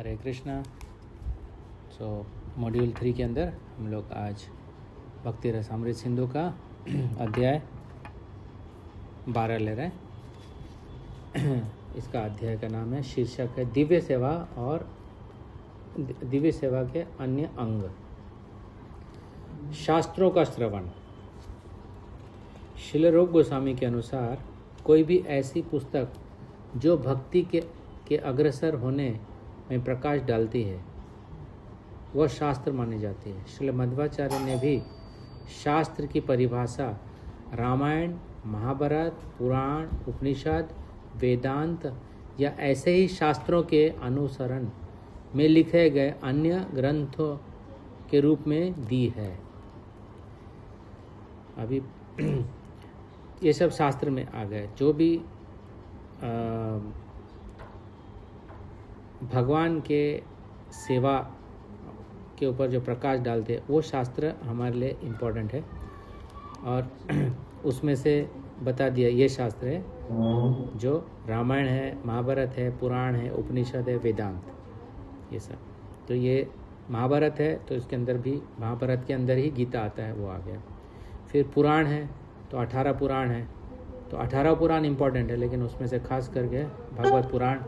हरे Krishna. Module 3 के अंदर हम लोग आज भक्ति रसामृत सिंधु का अध्याय 12 ले रहे हैं। इसका अध्याय का नाम है, शीर्षक है दिव्य सेवा और दिव्य सेवा के अन्य अंग। शास्त्रों का श्रवण। श्रील रूप गोस्वामी के अनुसार कोई भी ऐसी पुस्तक जो भक्ति के अग्रसर होने में प्रकाश डालती है वह शास्त्र मानी जाती है। श्रील मध्वाचार्य ने भी शास्त्र की परिभाषा रामायण, महाभारत, पुराण, उपनिषद, वेदांत या ऐसे ही शास्त्रों के अनुसरण में लिखे गए अन्य ग्रंथों के रूप में दी है। अभी ये सब शास्त्र में आ गए। जो भी भगवान के सेवा के ऊपर जो प्रकाश डालते हैं वो शास्त्र हमारे लिए इम्पोर्टेंट है। और उसमें से बता दिया ये शास्त्र है जो रामायण है, महाभारत है, पुराण है, उपनिषद है, वेदांत, ये सब। तो ये महाभारत है तो इसके अंदर भी महाभारत के अंदर ही गीता आता है, वो आ गया। फिर पुराण है तो 18 पुराण है, तो 18 पुराण इम्पोर्टेंट है, लेकिन उसमें से खास करके भागवत पुराण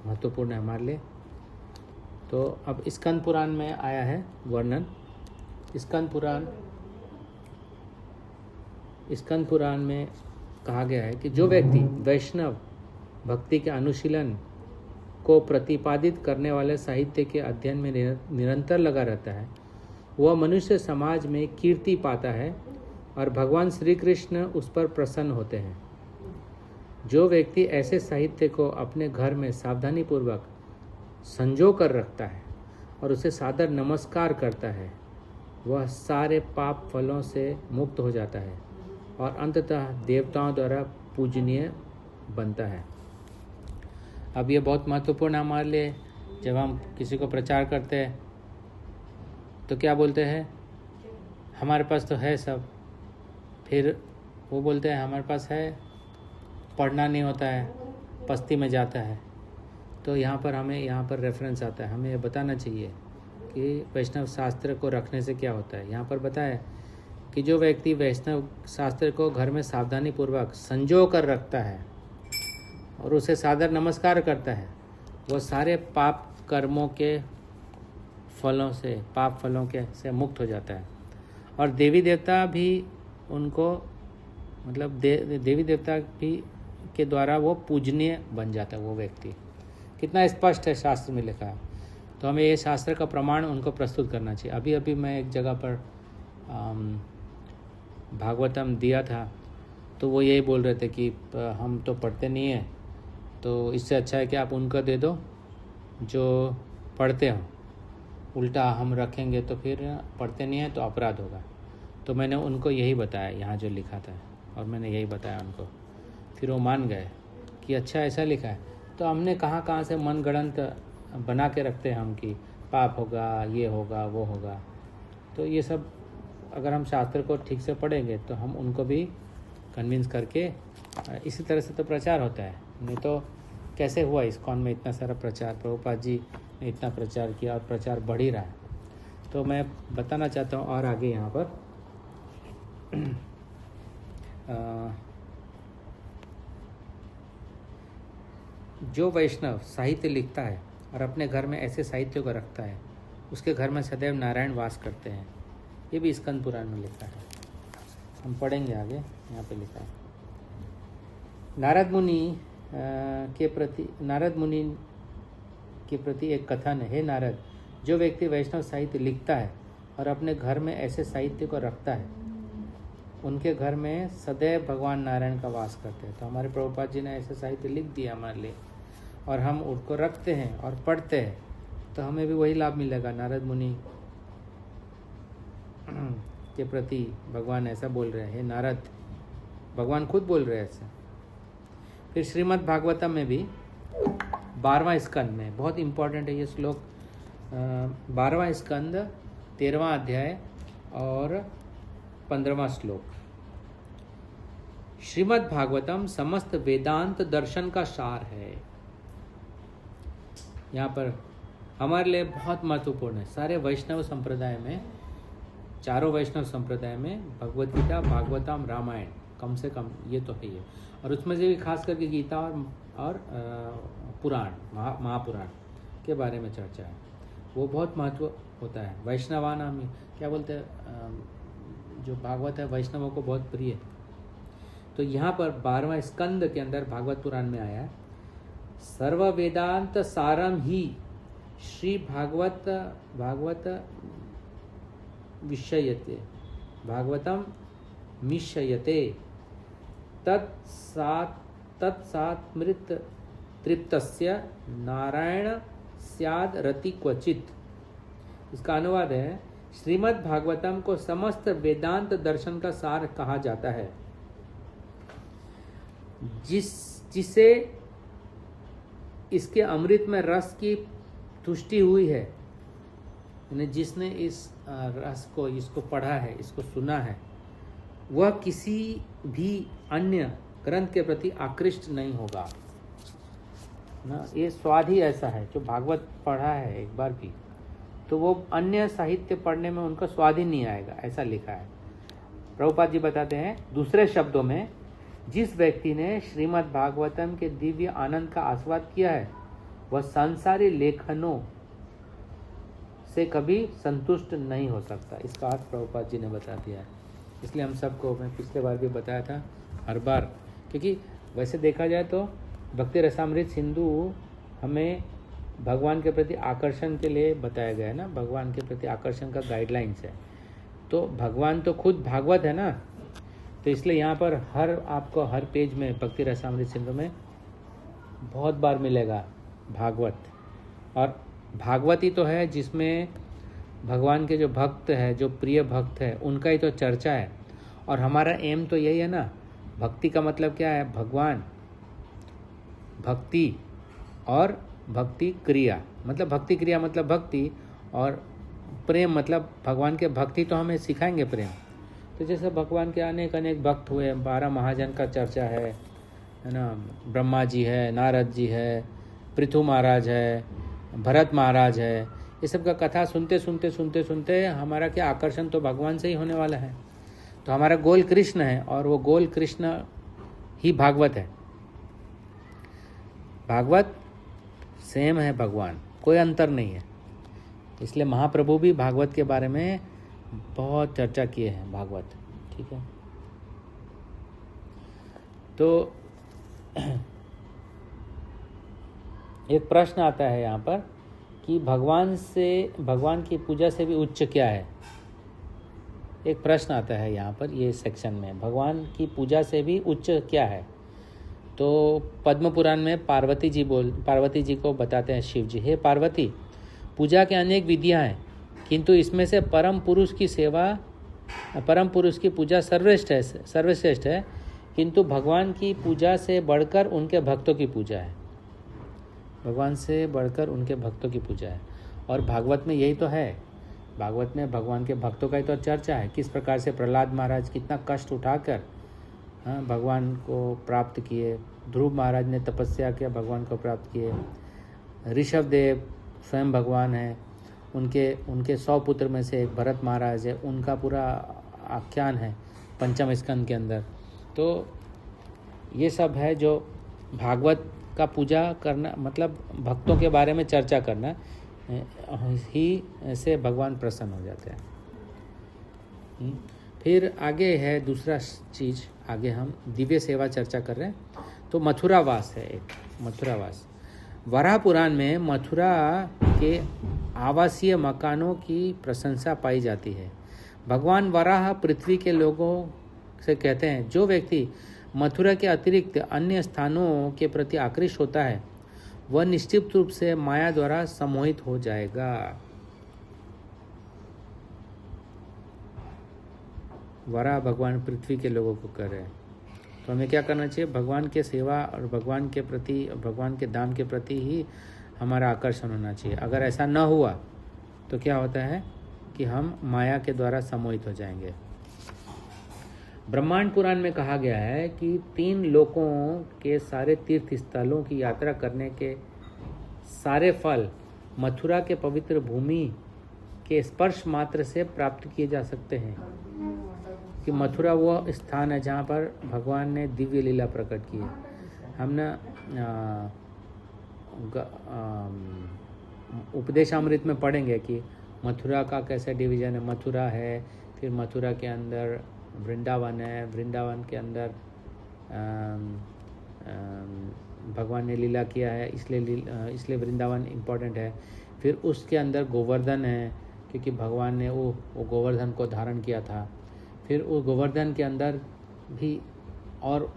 महत्वपूर्ण है हमारे लिए। तो अब स्कंद पुराण में आया है वर्णन। स्कंद पुराण में कहा गया है कि जो व्यक्ति वैष्णव भक्ति के अनुशीलन को प्रतिपादित करने वाले साहित्य के अध्ययन में निरंतर लगा रहता है वह मनुष्य समाज में कीर्ति पाता है और भगवान श्री कृष्ण उस पर प्रसन्न होते हैं। जो व्यक्ति ऐसे साहित्य को अपने घर में सावधानीपूर्वक संजो कर रखता है और उसे सादर नमस्कार करता है वह सारे पाप फलों से मुक्त हो जाता है और अंततः देवताओं द्वारा पूजनीय बनता है। अब ये बहुत महत्वपूर्ण हमारे लिए। जब हम किसी को प्रचार करते हैं तो क्या बोलते हैं, हमारे पास तो है सब। फिर वो बोलते हैं हमारे पास है, पढ़ना नहीं होता है, पस्ती में जाता है। तो यहाँ पर रेफरेंस आता है, हमें ये बताना चाहिए कि वैष्णव शास्त्र को रखने से क्या होता है। यहाँ पर बताया कि जो व्यक्ति वैष्णव शास्त्र को घर में सावधानीपूर्वक संजो कर रखता है और उसे सादर नमस्कार करता है वो सारे पाप कर्मों के पाप फलों से मुक्त हो जाता है। और देवी देवता भी उनको मतलब देवी देवता भी के द्वारा वो पूजनीय बन जाता है वो व्यक्ति। कितना स्पष्ट है शास्त्र में लिखा है। तो हमें ये शास्त्र का प्रमाण उनको प्रस्तुत करना चाहिए। अभी मैं एक जगह पर भागवतम दिया था तो वो यही बोल रहे थे कि हम तो पढ़ते नहीं हैं, तो इससे अच्छा है कि आप उनको दे दो जो पढ़ते हो। उल्टा हम रखेंगे तो फिर पढ़ते नहीं हैं तो अपराध होगा। तो मैंने उनको यही बताया, यहाँ जो लिखा था, और मैंने यही बताया उनको। फिर वो मान गए कि अच्छा ऐसा लिखा है। तो हमने कहाँ से मनगढ़ंत बना के रखते हैं हम कि पाप होगा, ये होगा, वो होगा। तो ये सब अगर हम शास्त्र को ठीक से पढ़ेंगे तो हम उनको भी कन्विंस करके, इसी तरह से तो प्रचार होता है। नहीं तो कैसे हुआ इस्कॉन में इतना सारा प्रचार, प्रभुपाद जी ने इतना प्रचार किया और प्रचार बढ़ ही रहा है। तो मैं बताना चाहता हूँ और आगे यहाँ पर जो वैष्णव साहित्य लिखता है और अपने घर में ऐसे साहित्य को रखता है उसके घर में सदैव नारायण वास करते हैं। ये भी स्कंद पुराण में लिखा है, हम पढ़ेंगे आगे। यहाँ पे लिखा है, नारद मुनि के प्रति एक कथन है। हे नारद, जो व्यक्ति वैष्णव साहित्य लिखता है और अपने घर में ऐसे साहित्य को रखता है उनके घर में सदैव भगवान नारायण का वास करते हैं। तो हमारे प्रभुपाद जी ने ऐसे साहित्य लिख दिया हमारे लिए और हम उसको रखते हैं और पढ़ते हैं तो हमें भी वही लाभ मिलेगा। नारद मुनि के प्रति भगवान ऐसा बोल रहे हैं। हे नारद, भगवान खुद बोल रहे हैं ऐसे। फिर श्रीमद् भागवतम में भी 12वां स्कंद में बहुत इम्पोर्टेंट है ये श्लोक। 12वां स्कंद 13वां अध्याय और 15वां श्लोक। श्रीमद् भागवतम समस्त वेदांत दर्शन का सार है। यहाँ पर हमारे लिए बहुत महत्वपूर्ण है। सारे वैष्णव संप्रदाय में, चारों वैष्णव संप्रदाय में भगवद गीता, भागवतम, रामायण कम से कम ये तो है ही है। और उसमें से भी खास करके गीता और पुराण, महापुराण के बारे में चर्चा है। वो बहुत महत्व होता है। वैष्णवानाम क्या बोलते हैं, जो भागवत है वैष्णवों को बहुत प्रिय है। तो यहाँ पर 12वां स्कंद के अंदर भागवत पुराण में आया, सर्व वेदांत सारम ही श्री भागवत विषयते भागवतम मिश्यते तत्सात्मृत तृप्तस्य नारायण स्याद रति क्वचित। इसका अनुवाद है, श्रीमद् भागवतम को समस्त वेदांत दर्शन का सार कहा जाता है। जिसे इसके अमृत में रस की तुष्टि हुई है, जिसने इस रस को, इसको पढ़ा है, इसको सुना है, वह किसी भी अन्य ग्रंथ के प्रति आकृष्ट नहीं होगा ना। ये स्वाद ही ऐसा है, जो भागवत पढ़ा है एक बार भी, तो वो अन्य साहित्य पढ़ने में उनका स्वाद ही नहीं आएगा, ऐसा लिखा है। प्रभुपाद जी बताते हैं, दूसरे शब्दों में, जिस व्यक्ति ने श्रीमद् भागवतम के दिव्य आनंद का आस्वाद किया है, वह सांसारी लेखनों से कभी संतुष्ट नहीं हो सकता। इसका अर्थ प्रभुपाद जी ने बता दिया है। इसलिए हम सबको, मैं पिछले बार भी बताया था, हर बार, क्योंकि वैसे देखा जाए तो भक्ति रसामृत सिंधु हमें भगवान के प्रति आकर्षण के लिए बताया गया है ना, भगवान के प्रति आकर्षण का गाइडलाइंस है। तो भगवान तो खुद भागवत है ना, तो इसलिए यहाँ पर आपको हर पेज में भक्ति रसामृत सिंधु में बहुत बार मिलेगा भागवत। और भागवत ही तो है जिसमें भगवान के जो भक्त है, जो प्रिय भक्त है, उनका ही तो चर्चा है। और हमारा एम तो यही है ना। भक्ति का मतलब क्या है? भगवान, भक्ति और भक्ति क्रिया, मतलब भक्ति क्रिया मतलब भक्ति, और प्रेम मतलब भगवान के भक्ति तो हमें सिखाएंगे प्रेम। तो जैसे भगवान के अनेक अनेक भक्त हुए, 12 महाजन का चर्चा है ना। ब्रह्मा जी है, नारद जी है, पृथु महाराज है, भरत महाराज है। ये सब का कथा सुनते सुनते सुनते सुनते हमारा क्या आकर्षण तो भगवान से ही होने वाला है। तो हमारा गोल कृष्ण है, और वो गोल कृष्ण ही भागवत है। भागवत सेम है भगवान, कोई अंतर नहीं है। इसलिए महाप्रभु भी भागवत के बारे में बहुत चर्चा किए हैं, भागवत, ठीक है। तो एक प्रश्न आता है यहाँ पर कि भगवान की पूजा से भी उच्च क्या है। एक प्रश्न आता है यहाँ पर, ये सेक्शन में, भगवान की पूजा से भी उच्च क्या है। तो पद्म पुराण में पार्वती जी को बताते हैं शिव जी, हे पार्वती, पूजा के अनेक विधियाँ हैं, किंतु इसमें से परम पुरुष की पूजा सर्वश्रेष्ठ है, किंतु भगवान की पूजा से बढ़कर उनके भक्तों की पूजा है। भगवान से बढ़कर उनके भक्तों की पूजा है। और भागवत में यही तो है। भागवत में भगवान के भक्तों का ही तो चर्चा है, किस प्रकार से प्रहलाद महाराज कितना कष्ट उठाकर भगवान को प्राप्त किए। ध्रुव महाराज ने तपस्या किया, भगवान को प्राप्त किए। ऋषभ देव स्वयं भगवान है, उनके 100 पुत्र में से एक भरत महाराज है, उनका पूरा आख्यान है पंचम स्कंद के अंदर। तो ये सब है जो भागवत का पूजा करना, मतलब भक्तों के बारे में चर्चा करना ही से भगवान प्रसन्न हो जाते हैं। फिर आगे है दूसरा चीज़, आगे हम दिव्य सेवा चर्चा कर रहे हैं। तो मथुरावास है एक, मथुरावास। वराह पुराण में मथुरा के आवासीय मकानों की प्रशंसा पाई जाती है। भगवान वराह पृथ्वी के लोगों से कहते हैं, जो व्यक्ति मथुरा के अतिरिक्त अन्य स्थानों के प्रति आकृष्ट होता है, वह निश्चित रूप से माया द्वारा सम्मोहित हो जाएगा। वराह भगवान पृथ्वी के लोगों को कर रहे हैं। तो हमें क्या करना चाहिए? भगवान के सेवा और भगवान के प्रति, भगवान के धाम के प्रति ही हमारा आकर्षण होना चाहिए। अगर ऐसा न हुआ तो क्या होता है कि हम माया के द्वारा सम्मोहित हो जाएंगे। ब्रह्मांड पुराण में कहा गया है कि 3 लोकों के सारे तीर्थ स्थलों की यात्रा करने के सारे फल मथुरा के पवित्र भूमि के स्पर्श मात्र से प्राप्त किए जा सकते हैं। कि मथुरा वो स्थान है जहाँ पर भगवान ने दिव्य लीला प्रकट की है। हम ना उपदेशामृत में पढ़ेंगे कि मथुरा का कैसा डिवीज़न है। मथुरा है, फिर मथुरा के अंदर वृंदावन है, वृंदावन के अंदर भगवान ने लीला किया है, इसलिए वृंदावन इम्पोर्टेंट है। फिर उसके अंदर गोवर्धन है, क्योंकि भगवान ने वो गोवर्धन को धारण किया था। फिर उस गोवर्धन के अंदर भी और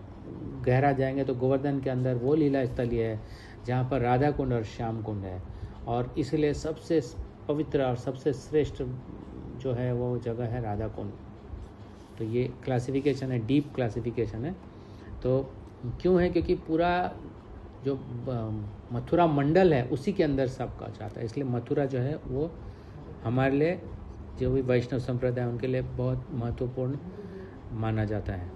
गहरा जाएंगे तो गोवर्धन के अंदर वो लीला स्थली है जहाँ पर राधा कुंड और श्याम कुंड है, और इसलिए सबसे पवित्र और सबसे श्रेष्ठ जो है वो जगह है राधा कुंड। तो ये क्लासिफिकेशन है, डीप क्लासिफिकेशन है। तो क्यों है? क्योंकि पूरा जो मथुरा मंडल है उसी के अंदर सबका जाता है, इसलिए मथुरा जो है वो हमारे लिए, जो भी वैष्णव संप्रदाय उनके लिए बहुत महत्वपूर्ण माना जाता है।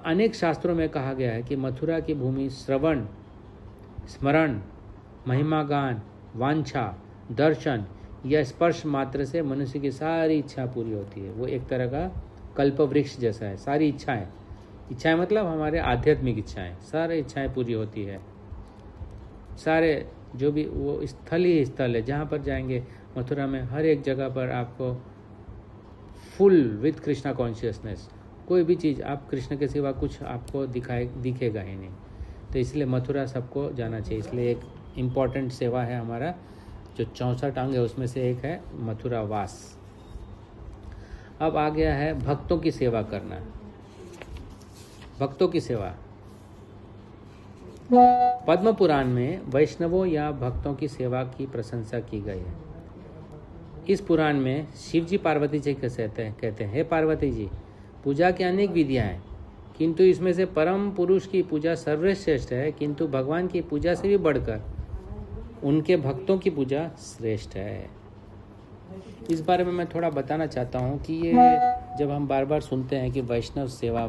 अनेक शास्त्रों में कहा गया है कि मथुरा की भूमि श्रवण, स्मरण, महिमा गान, वांछा, दर्शन या स्पर्श मात्र से मनुष्य की सारी इच्छा पूरी होती है। वो एक तरह का कल्प वृक्ष जैसा है। सारी इच्छाएं मतलब हमारे आध्यात्मिक इच्छाएं, सारी इच्छाएं पूरी होती है। सारे जो भी वो स्थल ही स्थल है जहाँ पर जाएंगे मथुरा में, हर एक जगह पर आपको फुल विथ कृष्णा कॉन्शियसनेस, कोई भी चीज़ आप कृष्ण के सिवा कुछ आपको दिखेगा ही नहीं। तो इसलिए मथुरा सबको जाना चाहिए। इसलिए एक इम्पॉर्टेंट सेवा है हमारा, जो 64 अंग है उसमें से एक है मथुरा वास। अब आ गया है भक्तों की सेवा करना। भक्तों की सेवा, पद्म पुराण में वैष्णवों या भक्तों की सेवा की प्रशंसा की गई है। इस पुराण में शिव जी पार्वती जी कहते हैं, हे पार्वती जी, पूजा की अनेक विधियां हैं, किंतु इसमें से परम पुरुष की पूजा सर्वश्रेष्ठ है, किंतु भगवान की पूजा से भी बढ़कर उनके भक्तों की पूजा श्रेष्ठ है। इस बारे में मैं थोड़ा बताना चाहता हूँ कि ये जब हम बार बार सुनते हैं कि वैष्णव सेवा,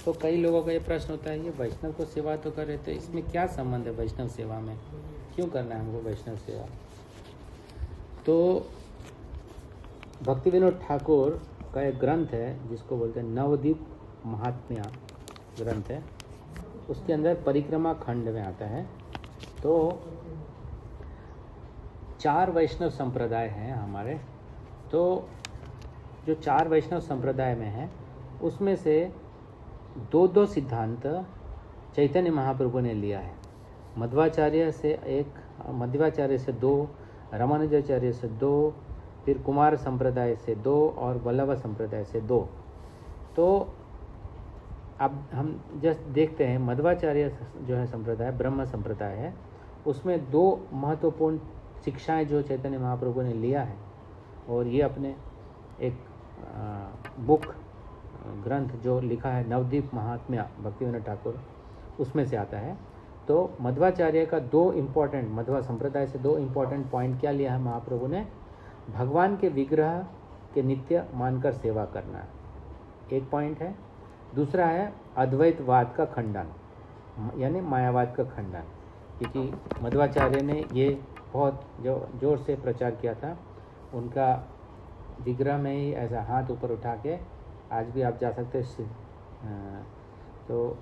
तो कई लोगों का ये प्रश्न होता है, ये वैष्णव को सेवा तो कर रहे थे, इसमें क्या संबंध है वैष्णव सेवा में, क्यों करना है हमको वैष्णव सेवा? तो भक्ति विनोद ठाकुर का एक ग्रंथ है जिसको बोलते हैं नवदीप महात्म्य ग्रंथ है, उसके अंदर परिक्रमा खंड में आता है। तो 4 वैष्णव संप्रदाय हैं हमारे। तो जो 4 वैष्णव संप्रदाय में है उसमें से 2 सिद्धांत चैतन्य महाप्रभु ने लिया है। मध्वाचार्य से 2, रामानुजाचार्य से 2, फिर कुमार संप्रदाय से 2 और वल्लभ संप्रदाय से 2। तो अब हम जस्ट देखते हैं, मध्वाचार्य जो है संप्रदाय, ब्रह्म संप्रदाय है, उसमें 2 महत्वपूर्ण शिक्षाएं जो चैतन्य महाप्रभु ने लिया है, और ये अपने एक बुक ग्रंथ जो लिखा है नवदीप महात्म्य भक्ति विनोद ठाकुर, उसमें से आता है। तो मध्वाचार्य का मध्वा संप्रदाय से 2 इम्पोर्टेंट पॉइंट क्या लिया है महाप्रभु ने? भगवान के विग्रह के नित्य मानकर सेवा करना एक पॉइंट है। दूसरा है अद्वैतवाद का खंडन, यानी मायावाद का खंडन, क्योंकि मध्वाचार्य ने ये बहुत जोर से प्रचार किया था। उनका विग्रह में ही ऐसा हाथ ऊपर उठा के, आज भी आप जा सकते हैं, तो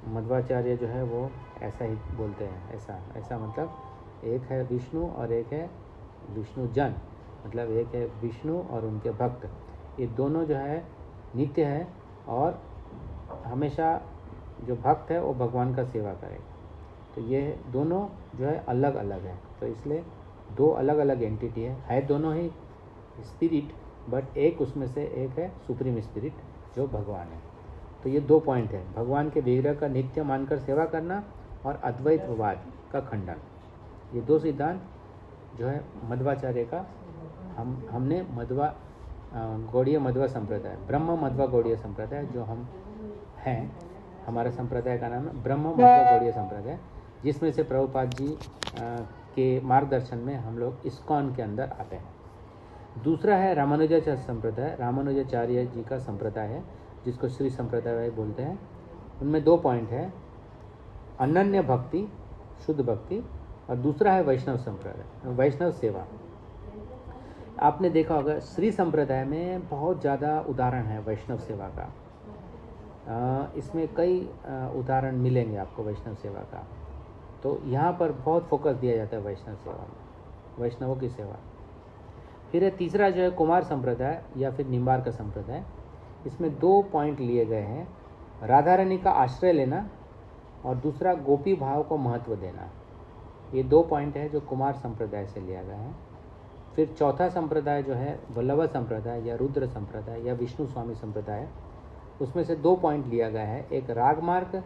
मध्वाचार्य जो है वो ऐसा ही बोलते हैं। ऐसा मतलब एक है विष्णु और एक है विष्णु जन, मतलब एक है विष्णु और उनके भक्त, ये दोनों जो है नित्य है, और हमेशा जो भक्त है वो भगवान का सेवा करे। तो ये दोनों जो है अलग अलग है, तो इसलिए 2 अलग अलग एंटिटी है दोनों ही स्पिरिट, बट एक उसमें से एक है सुप्रीम स्पिरिट जो भगवान है। तो ये 2 पॉइंट है, भगवान के विग्रह का नित्य मानकर सेवा करना और अद्वैतवाद का खंडन। ये 2 सिद्धांत जो है मध्वाचार्य का, हमने गौड़ीय मध्वा संप्रदाय, ब्रह्म मध्वा गौड़ीय संप्रदाय जो हम हैं, हमारा संप्रदाय का नाम है ब्रह्म मध्वा गौड़ीय संप्रदाय, जिसमें से प्रभुपाद जी के मार्गदर्शन में हम लोग इस्कॉन के अंदर आते हैं। दूसरा है रामानुजाचार्य संप्रदाय, रामानुजाचार्य जी का संप्रदाय है, जिसको श्री संप्रदाय बोलते हैं। उनमें 2 पॉइंट है। अनन्य भक्ति, शुद्ध भक्ति, और दूसरा है वैष्णव संप्रदाय, वैष्णव सेवा। आपने देखा होगा श्री संप्रदाय में बहुत ज़्यादा उदाहरण है वैष्णव सेवा का। इसमें कई उदाहरण मिलेंगे आपको वैष्णव सेवा का। तो यहाँ पर बहुत फोकस दिया जाता है वैष्णव सेवा में, वैष्णवों की सेवा। फिर है तीसरा जो है कुमार संप्रदाय या फिर निम्बार्क संप्रदाय। इसमें 2 पॉइंट लिए गए हैं, राधा रानी का आश्रय लेना और दूसरा गोपी भाव को महत्व देना। ये 2 पॉइंट है जो कुमार संप्रदाय से लिया गया है। फिर चौथा संप्रदाय जो है वल्लभ संप्रदाय या रुद्र संप्रदाय या विष्णु स्वामी संप्रदाय, उसमें से 2 पॉइंट लिया गया है, एक राग मार्ग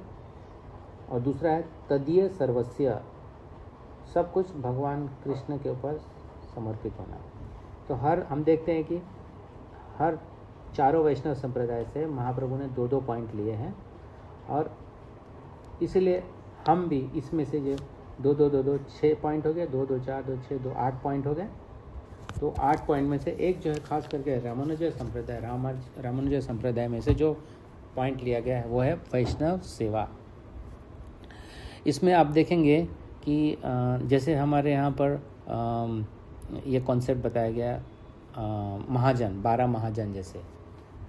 और दूसरा है तदीय सर्वस्व, सब कुछ भगवान कृष्ण के ऊपर समर्पित होना। तो हम देखते हैं कि हर चारों वैष्णव संप्रदाय से महाप्रभु ने 2-2 पॉइंट लिए हैं, और इसलिए हम भी इसमें से जो 2-2-2-2 6 पॉइंट हो गए, 2-2 4 2 6 2 8 पॉइंट हो गए। तो 8 पॉइंट में से एक जो है खास करके रामानुजय संप्रदाय, रामानुजय संप्रदाय में से जो पॉइंट लिया गया है वो है वैष्णव सेवा। इसमें आप देखेंगे कि जैसे हमारे यहाँ पर ये कॉन्सेप्ट बताया गया, महाजन, 12 महाजन जैसे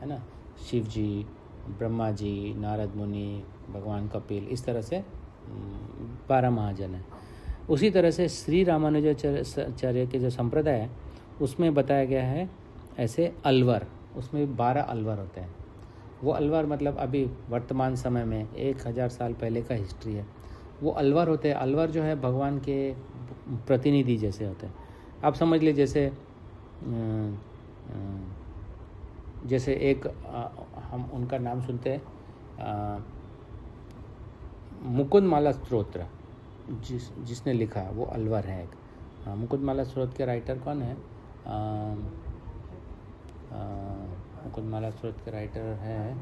है ना, शिव जी, ब्रह्मा जी, नारद मुनि, भगवान कपिल, इस तरह से 12 महाजन है। उसी तरह से श्री रामानुजाचार्य के जो संप्रदाय है उसमें बताया गया है ऐसे अलवर, उसमें 12 अलवर होते हैं। वो अलवर मतलब अभी वर्तमान समय में 1000 साल पहले का हिस्ट्री है, वो अलवर होते हैं। अलवर जो है भगवान के प्रतिनिधि जैसे होते हैं। आप समझ लीजिए जैसे एक हम उनका नाम सुनते हैं, मुकुंद माला स्तोत्र जिसने लिखा वो अलवर है एक। मुकुंद माला स्तोत्र के राइटर कौन है? मुकुंद माला स्तोत्र के राइटर है,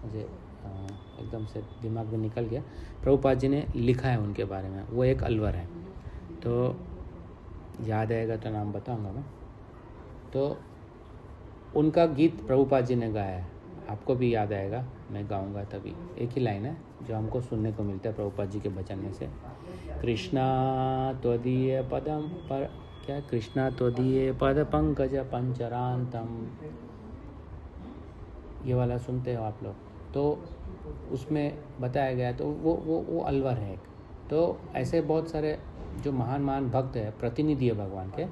मुझे एकदम से दिमाग में निकल गया, प्रभुपाद जी ने लिखा है उनके बारे में, वो एक अलवर है। तो याद आएगा तो नाम बताऊंगा मैं। तो उनका गीत प्रभुपाद जी ने गाया है, आपको भी याद आएगा, मैं गाऊंगा तभी। एक ही लाइन है जो हमको सुनने को मिलता है प्रभुपाद जी के वचन में से, कृष्णा त्वदीय पदम पर, क्या, कृष्णा त्वदीय पद पंकज पंचरांतम, ये वाला सुनते हो आप लोग। तो उसमें बताया गया, तो वो अलवर है एक। तो ऐसे बहुत सारे जो महान भक्त है, प्रतिनिधि है भगवान के,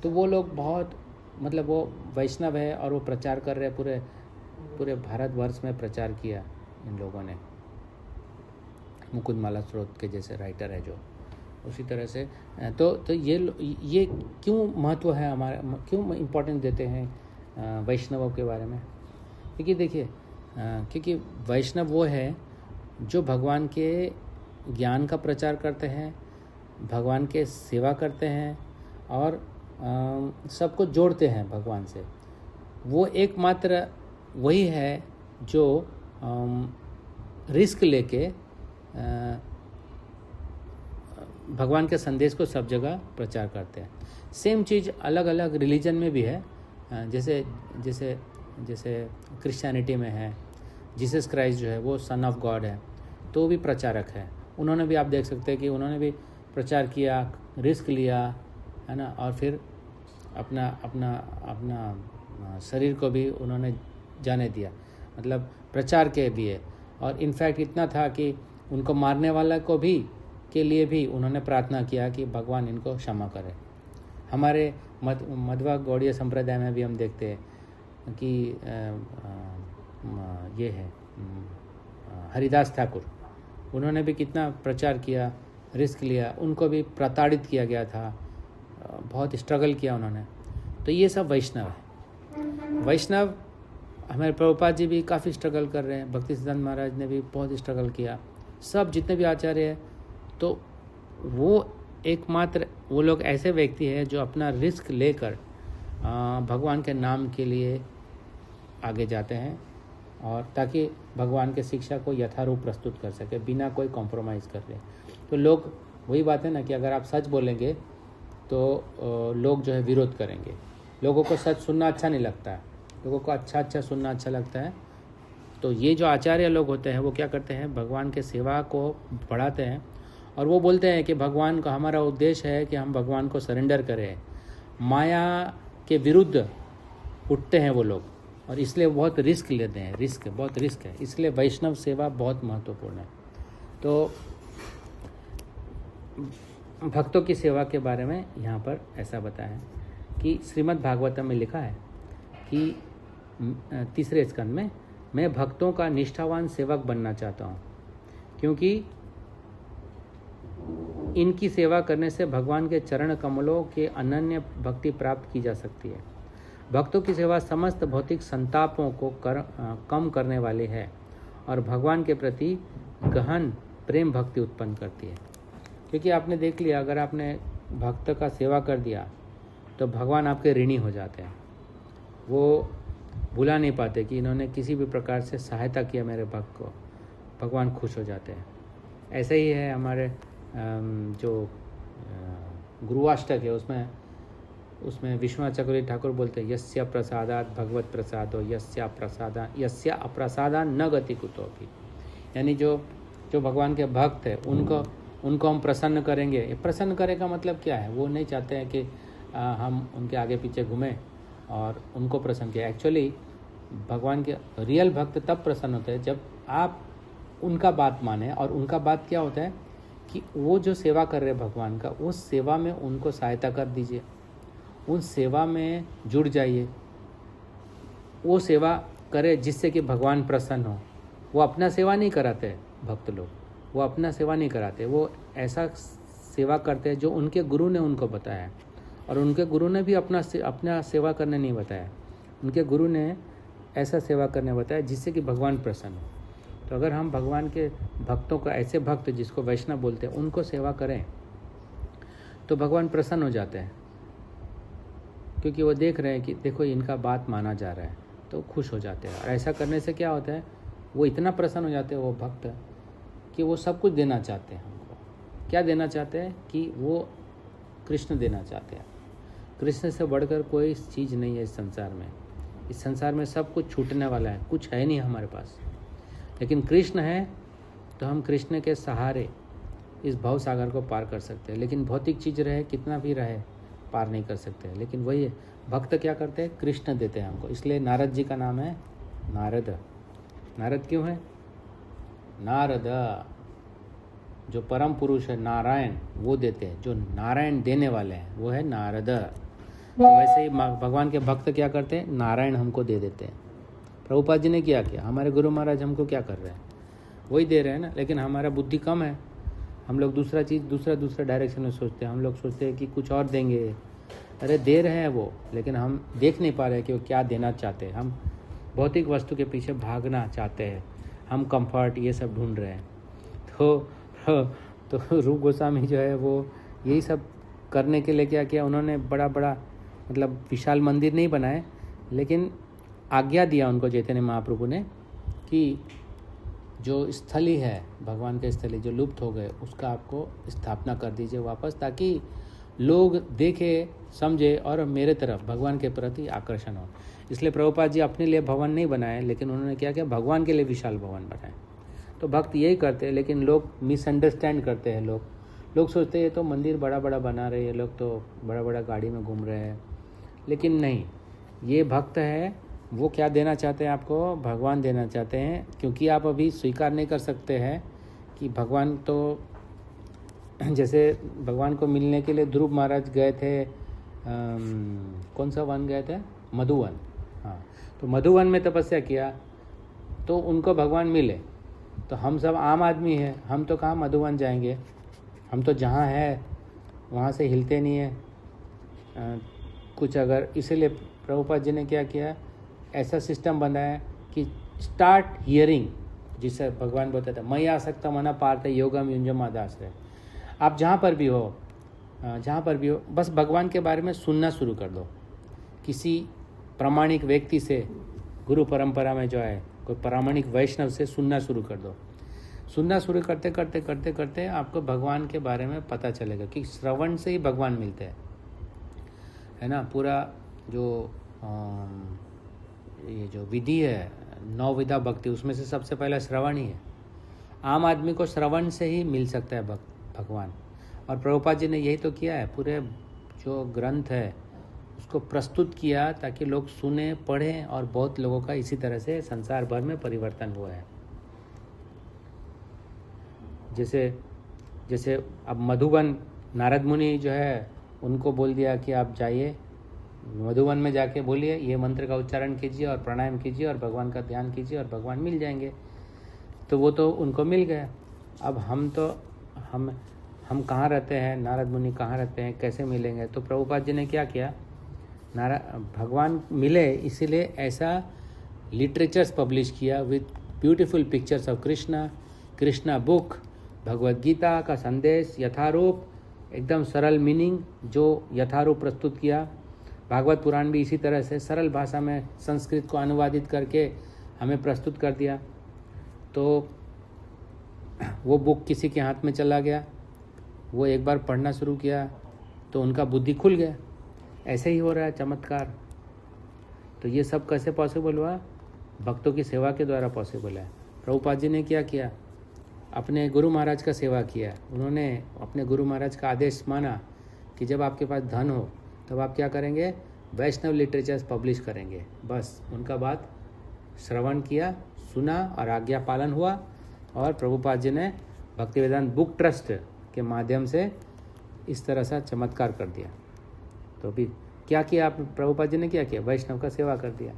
तो वो लोग बहुत मतलब वो वैष्णव है और वो प्रचार कर रहे, पूरे भारतवर्ष में प्रचार किया इन लोगों ने। मुकुंद माला स्तोत्र के जैसे राइटर है जो, उसी तरह से तो ये क्यों महत्व है हमारा, क्यों इम्पोर्टेंस देते हैं वैष्णवों के बारे में? क्योंकि देखिए, क्योंकि वैष्णव वो है जो भगवान के ज्ञान का प्रचार करते हैं, भगवान के सेवा करते हैं और सबको जोड़ते हैं भगवान से। वो एकमात्र वही है जो रिस्क लेके भगवान के संदेश को सब जगह प्रचार करते हैं। सेम चीज़ अलग अलग रिलीजन में भी है, जैसे क्रिश्चियनिटी में है, जीसस क्राइस्ट जो है वो सन ऑफ गॉड है, तो भी प्रचारक है। उन्होंने भी, आप देख सकते हैं कि उन्होंने भी प्रचार किया, रिस्क लिया, है ना, और फिर अपना शरीर को भी उन्होंने जाने दिया, मतलब प्रचार के लिए। और इनफैक्ट इतना था कि उनको मारने वाला को भी के लिए भी उन्होंने प्रार्थना किया कि भगवान इनको क्षमा करे। हमारे मध्वा गौड़ीय संप्रदाय में भी हम देखते हैं कि ये है हरिदास ठाकुर, उन्होंने भी कितना प्रचार किया, रिस्क लिया, उनको भी प्रताड़ित किया गया था, बहुत स्ट्रगल किया उन्होंने। तो ये सब वैष्णव है। वैष्णव हमारे प्रभुपाद जी भी काफ़ी स्ट्रगल कर रहे हैं, भक्ति सिद्धांत महाराज ने भी बहुत स्ट्रगल किया, सब जितने भी आचार्य हैं। तो वो एकमात्र वो लोग ऐसे व्यक्ति हैं जो अपना रिस्क लेकर भगवान के नाम के लिए आगे जाते हैं, और ताकि भगवान के शिक्षा को यथारूप प्रस्तुत कर सके बिना कोई कॉम्प्रोमाइज़ कर ले। तो लोग, वही बात है ना कि अगर आप सच बोलेंगे तो लोग जो है विरोध करेंगे। लोगों को सच सुनना अच्छा नहीं लगता है, लोगों को अच्छा सुनना अच्छा लगता है, तो ये जो आचार्य लोग होते हैं वो क्या करते हैं, भगवान के सेवा को बढ़ाते हैं और वो बोलते हैं कि भगवान का हमारा उद्देश्य है कि हम भगवान को सरेंडर करें। माया के विरुद्ध उठते हैं वो लोग और इसलिए बहुत रिस्क लेते हैं, बहुत रिस्क है, इसलिए वैष्णव सेवा बहुत महत्वपूर्ण है। तो भक्तों की सेवा के बारे में यहाँ पर ऐसा बताया है कि श्रीमद् भागवतम में लिखा है कि 3 स्कंद में, मैं भक्तों का निष्ठावान सेवक बनना चाहता हूँ क्योंकि इनकी सेवा करने से भगवान के चरण कमलों के अनन्य भक्ति प्राप्त की जा सकती है। भक्तों की सेवा समस्त भौतिक संतापों को कम करने वाली है और भगवान के प्रति गहन प्रेम भक्ति उत्पन्न करती है। क्योंकि आपने देख लिया, अगर आपने भक्त का सेवा कर दिया तो भगवान आपके ऋणी हो जाते हैं। वो भुला नहीं पाते कि इन्होंने किसी भी प्रकार से सहायता किया मेरे भक्त को, भगवान खुश हो जाते हैं। ऐसे ही है हमारे जो गुरुवाष्टक है उसमें विश्वनाथ चक्रवर्ती ठाकुर बोलते हैं, यस्य प्रसादात भगवत प्रसादो यस्य अप्रसादा न गति कुतोपि। यानी जो भगवान के भक्त है उनको हम प्रसन्न करेंगे। प्रसन्न करे का मतलब क्या है, वो नहीं चाहते हैं कि हम उनके आगे पीछे घूमें और उनको प्रसन्न किया। एक्चुअली भगवान के रियल भक्त तब प्रसन्न होते हैं जब आप उनका बात माने। और उनका बात क्या होता है कि वो जो सेवा कर रहे हैं भगवान का, उस सेवा में उनको सहायता कर दीजिए, उन सेवा में जुड़ जाइए, वो सेवा करे जिससे कि भगवान प्रसन्न हो। वो अपना सेवा नहीं कराते भक्त लोग, वो अपना सेवा नहीं कराते, वो ऐसा सेवा करते हैं जो उनके गुरु ने उनको बताया है। और उनके गुरु ने भी अपना सेवा करने नहीं बताया, उनके गुरु ने ऐसा सेवा करने बताया जिससे कि भगवान प्रसन्न हो। तो अगर हम भगवान के भक्तों को, ऐसे भक्त जिसको वैष्णव बोलते हैं, उनको सेवा करें तो भगवान प्रसन्न हो जाते हैं, क्योंकि वो देख रहे हैं कि देखो इनका बात माना जा रहा है, तो खुश हो जाते हैं। और ऐसा करने से क्या होता है, वो इतना प्रसन्न हो जाते हैं वो भक्त कि वो सब कुछ देना चाहते हैं हमको। क्या देना चाहते हैं कि वो कृष्ण देना चाहते हैं। कृष्ण से बढ़कर कोई चीज़ नहीं है इस संसार में। इस संसार में सब कुछ छूटने वाला है, कुछ है नहीं हमारे पास, लेकिन कृष्ण है तो हम कृष्ण के सहारे इस भव सागर को पार कर सकते हैं। लेकिन भौतिक चीज़ रहे, कितना भी रहे, पार नहीं कर सकते। लेकिन वही है, भक्त क्या करते हैं, कृष्ण देते हैं हमको। इसलिए नारद जी का नाम है नारद। नारद क्यों है? नारद, जो परम पुरुष है नारायण, वो देते हैं। जो नारायण देने वाले हैं वो है नारद। तो वैसे ही भगवान के भक्त क्या करते हैं, नारायण हमको दे देते हैं। प्रभुपाद जी ने क्या किया, हमारे गुरु महाराज हमको क्या कर रहे हैं, वही दे रहे हैं ना। लेकिन हमारा बुद्धि कम है, हम लोग दूसरा चीज़ दूसरा डायरेक्शन में सोचते हैं। हम लोग सोचते हैं कि कुछ और देंगे। अरे दे रहे हैं वो, लेकिन हम देख नहीं पा रहे कि वो क्या देना चाहते हैं। हम भौतिक वस्तु के पीछे भागना चाहते हैं, हम कंफर्ट ये सब ढूंढ रहे हैं। तो रूप गोस्वामी जो है वो यही सब करने के लिए क्या किया, उन्होंने बड़ा मतलब विशाल मंदिर नहीं बनाए, लेकिन आज्ञा दिया उनको चैतन्य महाप्रभु ने कि जो स्थली है, भगवान के स्थली जो लुप्त हो गए, उसका आपको स्थापना कर दीजिए वापस, ताकि लोग देखे, समझे और मेरे तरफ भगवान के प्रति आकर्षण हो। इसलिए प्रभुपाद जी अपने लिए भवन नहीं बनाए, लेकिन उन्होंने क्या किया, भगवान के लिए विशाल भवन बनाए। तो भक्त यही करते हैं, लेकिन लोग मिसअंडरस्टैंड करते हैं। लोग सोचते हैं ये तो मंदिर बड़ा बना रहे हैं, लोग तो बड़ा गाड़ी में घूम रहे हैं। लेकिन नहीं, ये भक्त है, वो क्या देना चाहते हैं आपको, भगवान देना चाहते हैं। क्योंकि आप अभी स्वीकार नहीं कर सकते हैं कि भगवान, तो जैसे भगवान को मिलने के लिए ध्रुव महाराज गए थे, कौन सा वन गए थे, मधुवन। हाँ, तो मधुवन में तपस्या किया तो उनको भगवान मिले। तो हम सब आम आदमी हैं, हम तो कहाँ मधुवन जाएंगे, हम तो जहाँ है वहाँ से हिलते नहीं है कुछ। अगर इसीलिए प्रभुपाद जी ने क्या किया, ऐसा सिस्टम बनाया कि स्टार्ट हियरिंग, जिससे भगवान बोलते थे मैं आ सकता मना पार्थ योगम युंजम आदाश्रय। आप जहाँ पर भी हो बस भगवान के बारे में सुनना शुरू कर दो। किसी प्रामाणिक व्यक्ति से, गुरु परंपरा में जो है कोई प्रामाणिक वैष्णव से सुनना शुरू कर दो। सुनना शुरू करते आपको भगवान के बारे में पता चलेगा कि श्रवण से ही भगवान मिलते हैं, है ना। पूरा जो ये जो विधि है 9 विधा भक्ति, उसमें से सबसे पहला श्रवण ही है। आम आदमी को श्रवण से ही मिल सकता है भगवान। और प्रभुपाद जी ने यही तो किया है, पूरे जो ग्रंथ है उसको प्रस्तुत किया ताकि लोग सुने, पढ़ें, और बहुत लोगों का इसी तरह से संसार भर में परिवर्तन हुआ है। जैसे अब मधुबन, नारद मुनि जो है उनको बोल दिया कि आप जाइए मधुबन में, जाके बोलिए ये मंत्र का उच्चारण कीजिए और प्राणायाम कीजिए और भगवान का ध्यान कीजिए और भगवान मिल जाएंगे। तो वो तो उनको मिल गया। अब हम कहाँ रहते हैं, नारद मुनि कहाँ रहते हैं, कैसे मिलेंगे? तो प्रभुपाद जी ने क्या किया, भगवान मिले इसीलिए ऐसा लिटरेचर्स पब्लिश किया with beautiful pictures of Krishna book, Bhagavad Gita का संदेश यथारूप, एकदम सरल मीनिंग जो यथारूप प्रस्तुत किया। भागवत पुराण भी इसी तरह से सरल भाषा में संस्कृत को अनुवादित करके हमें प्रस्तुत कर दिया। तो वो बुक किसी के हाथ में चला गया, वो एक बार पढ़ना शुरू किया तो उनका बुद्धि खुल गया। ऐसे ही हो रहा है चमत्कार। तो ये सब कैसे पॉसिबल हुआ? भक्तों की सेवा के द्वारा पॉसिबल है। प्रभुपाद जी ने क्या किया, अपने गुरु महाराज का सेवा किया। उन्होंने अपने गुरु महाराज का आदेश माना कि जब आपके पास धन हो तब आप क्या करेंगे, वैष्णव लिटरेचर्स पब्लिश करेंगे। बस उनका बात श्रवण किया, सुना और आज्ञा पालन हुआ। और प्रभुपाद जी ने भक्ति वेदांत बुक ट्रस्ट के माध्यम से इस तरह से चमत्कार कर दिया। तो अभी क्या किया आप, प्रभुपाद जी ने क्या किया, वैष्णव का सेवा कर दिया।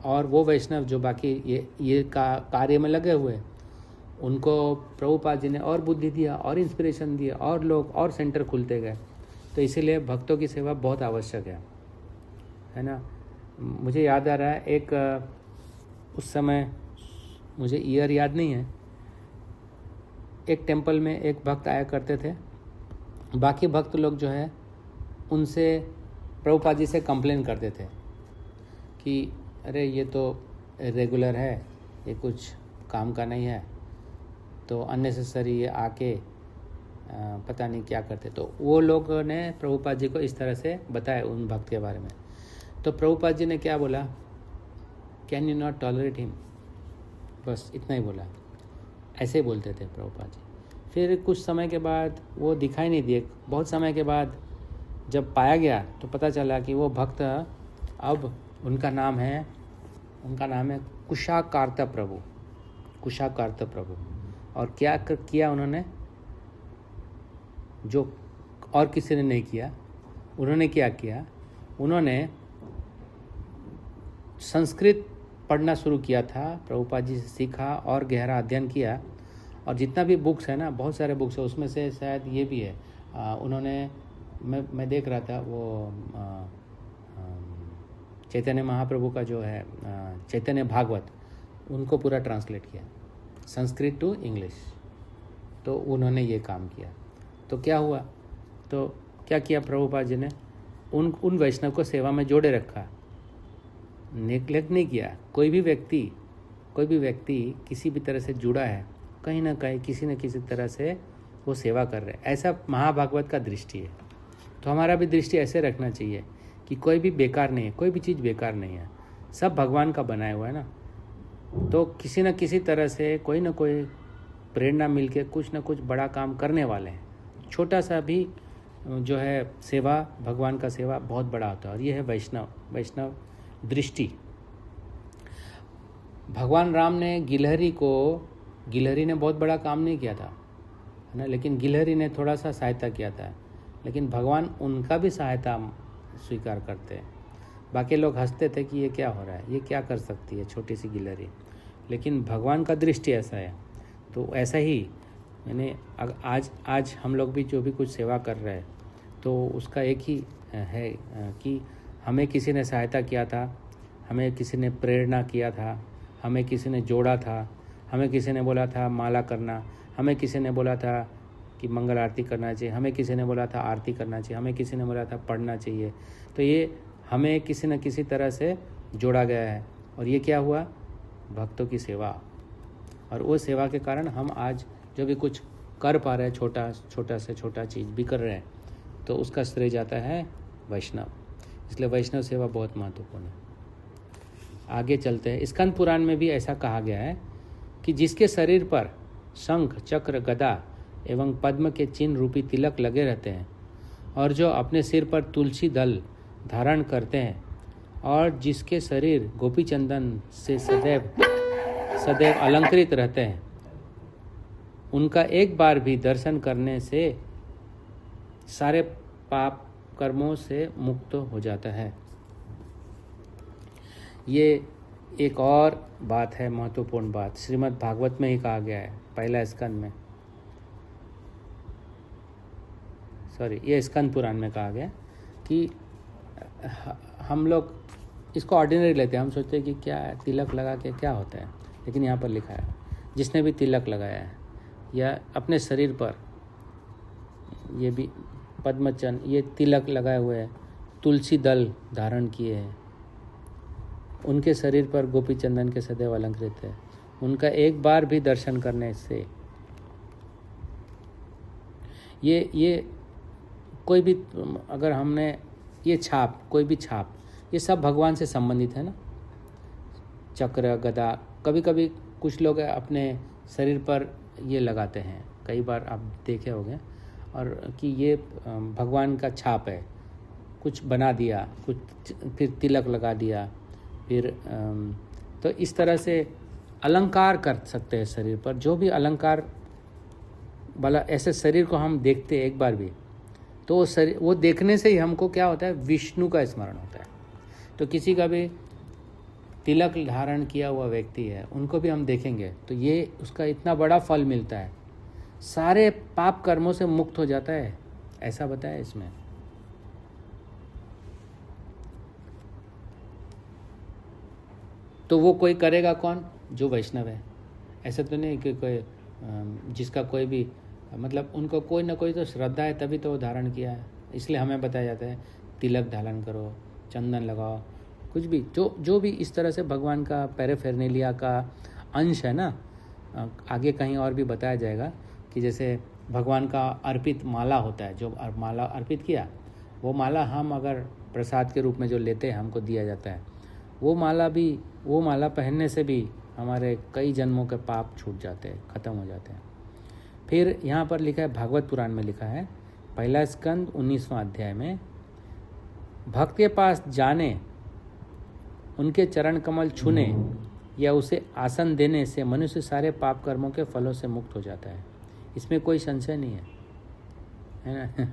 और वो वैष्णव जो बाकी ये कार्य में लगे हुए, उनको प्रभुपाद जी ने और बुद्धि दिया और इंस्पिरेशन दिया और लोग और सेंटर खुलते गए। तो इसीलिए भक्तों की सेवा बहुत आवश्यक है ना। मुझे याद आ रहा है एक, उस समय मुझे ईयर याद नहीं है, एक टेम्पल में एक भक्त आया करते थे। बाकी भक्त लोग जो है उनसे प्रभुपाद जी से कंप्लेन करते थे कि अरे ये तो रेगुलर है, ये कुछ काम का नहीं है, तो अननेसेसरी ये आके पता नहीं क्या करते। तो वो लोगों ने प्रभुपाद जी को इस तरह से बताया उन भक्त के बारे में। तो प्रभुपाद जी ने क्या बोला, can you not tolerate him, बस इतना ही बोला। ऐसे ही बोलते थे प्रभुपाद जी। फिर कुछ समय के बाद वो दिखाई नहीं दिए। बहुत समय के बाद जब पाया गया तो पता चला कि वो भक्त अब उनका नाम है कुशाकार्त प्रभु। और क्या किया उन्होंने, जो और किसी ने नहीं किया। उन्होंने क्या किया, उन्होंने संस्कृत पढ़ना शुरू किया था, प्रभुपाद जी से सीखा और गहरा अध्ययन किया। और जितना भी बुक्स है ना, बहुत सारे बुक्स है, उसमें से शायद ये भी है, उन्होंने मैं देख रहा था वो चैतन्य महाप्रभु का जो है चैतन्य भागवत, उनको पूरा ट्रांसलेट किया संस्कृत टू इंग्लिश। तो उन्होंने ये काम किया। तो क्या हुआ, तो क्या किया प्रभुपाद जी ने, उन वैष्णव को सेवा में जोड़े रखा, नेग्लेक्ट नहीं किया। कोई भी व्यक्ति किसी भी तरह से जुड़ा है, कहीं ना कहीं किसी न किसी तरह से वो सेवा कर रहे हैं। ऐसा महाभागवत का दृष्टि है। तो हमारा भी दृष्टि ऐसे रखना चाहिए कि कोई भी बेकार नहीं है, कोई भी चीज़ बेकार नहीं है, सब भगवान का बनाया हुआ है ना। तो किसी न किसी तरह से कोई ना कोई प्रेरणा मिल के कुछ न कुछ बड़ा काम करने वाले हैं। छोटा सा भी जो है सेवा, भगवान का सेवा बहुत बड़ा होता है। और ये है वैष्णव दृष्टि। भगवान राम ने गिलहरी ने बहुत बड़ा काम नहीं किया था, है ना, लेकिन गिलहरी ने थोड़ा सा सहायता किया था। लेकिन भगवान उनका भी सहायता स्वीकार करते हैं। बाकी लोग हंसते थे कि ये क्या हो रहा है, ये क्या कर सकती है छोटी सी गिलहरी, लेकिन भगवान का दृष्टि ऐसा है। तो ऐसा ही मैंने आज हम लोग भी जो भी कुछ सेवा कर रहे हैं, तो उसका एक ही है कि हमें किसी ने सहायता किया था, हमें किसी ने प्रेरणा किया था, हमें किसी ने जोड़ा था, हमें किसी ने बोला था माला करना, हमें किसी ने बोला था कि मंगल आरती करना चाहिए, हमें किसी ने बोला था आरती करना चाहिए, हमें किसी ने बोला था पढ़ना चाहिए। तो ये हमें किसी न किसी तरह से जोड़ा गया है। और ये क्या हुआ, भक्तों की सेवा। और वो सेवा के कारण हम आज जो भी कुछ कर पा रहे हैं, छोटा से छोटा चीज़ भी कर रहे हैं, तो उसका श्रेय जाता है वैष्णव। इसलिए वैष्णव सेवा बहुत महत्वपूर्ण है। आगे चलते हैं। स्कंद पुराण में भी ऐसा कहा गया है कि जिसके शरीर पर शंख, चक्र, गदा एवं पद्म के चिन्ह रूपी तिलक लगे रहते हैं और जो अपने सिर पर तुलसी दल धारण करते हैं और जिसके शरीर गोपी चंदन से सदैव अलंकृत रहते हैं, उनका एक बार भी दर्शन करने से सारे पाप कर्मों से मुक्त हो जाता है। ये एक और बात है, महत्वपूर्ण बात, श्रीमद् भागवत में ही कहा गया है, पहला स्कंद में, ये स्कंद पुराण में कहा गया कि हम लोग इसको ऑर्डिनरी लेते हैं, हम सोचते हैं कि क्या है, तिलक लगा के क्या होता है, लेकिन यहाँ पर लिखा है जिसने भी तिलक लगाया है या अपने शरीर पर ये भी पद्मचन, ये तिलक लगाए हुए हैं, तुलसी दल धारण किए हैं, उनके शरीर पर गोपी चंदन के सदैव अलंकृत है, उनका एक बार भी दर्शन करने से ये कोई भी, अगर हमने ये छाप, कोई भी छाप, ये सब भगवान से संबंधित है ना। चक्र, गदा, कभी कभी कुछ लोग अपने शरीर पर ये लगाते हैं, कई बार आप देखे होंगे, और कि ये भगवान का छाप है, कुछ बना दिया, कुछ फिर तिलक लगा दिया, फिर तो इस तरह से अलंकार कर सकते हैं शरीर पर। जो भी अलंकार वाला ऐसे शरीर को हम देखते एक बार भी, तो शरीर, वो देखने से ही हमको क्या होता है, विष्णु का स्मरण होता है। तो किसी का भी तिलक धारण किया हुआ व्यक्ति है, उनको भी हम देखेंगे तो ये उसका इतना बड़ा फल मिलता है, सारे पाप कर्मों से मुक्त हो जाता है, ऐसा बताया इसमें। तो वो कोई करेगा कौन, जो वैष्णव है। ऐसा तो नहीं कि कोई जिसका कोई भी, मतलब उनको कोई ना कोई तो श्रद्धा है तभी तो वो धारण किया है, इसलिए हमें बताया जाता है तिलक धारण करो, चंदन लगाओ, कुछ भी जो भी इस तरह से भगवान का पैराफेरनेलिया का अंश है ना। आगे कहीं और भी बताया जाएगा कि जैसे भगवान का अर्पित माला होता है, जो माला अर्पित किया, वो माला हम अगर प्रसाद के रूप में जो लेते हैं, हमको दिया जाता है, वो माला पहनने से भी हमारे कई जन्मों के पाप छूट जाते हैं, ख़त्म हो जाते हैं। फिर यहाँ पर लिखा है, भागवत पुराण में लिखा है, पहला स्कंद 19वां अध्याय में, भक्त के पास जाने, उनके चरण कमल छूने या उसे आसन देने से मनुष्य सारे पाप कर्मों के फलों से मुक्त हो जाता है। इसमें कोई संशय नहीं है ना।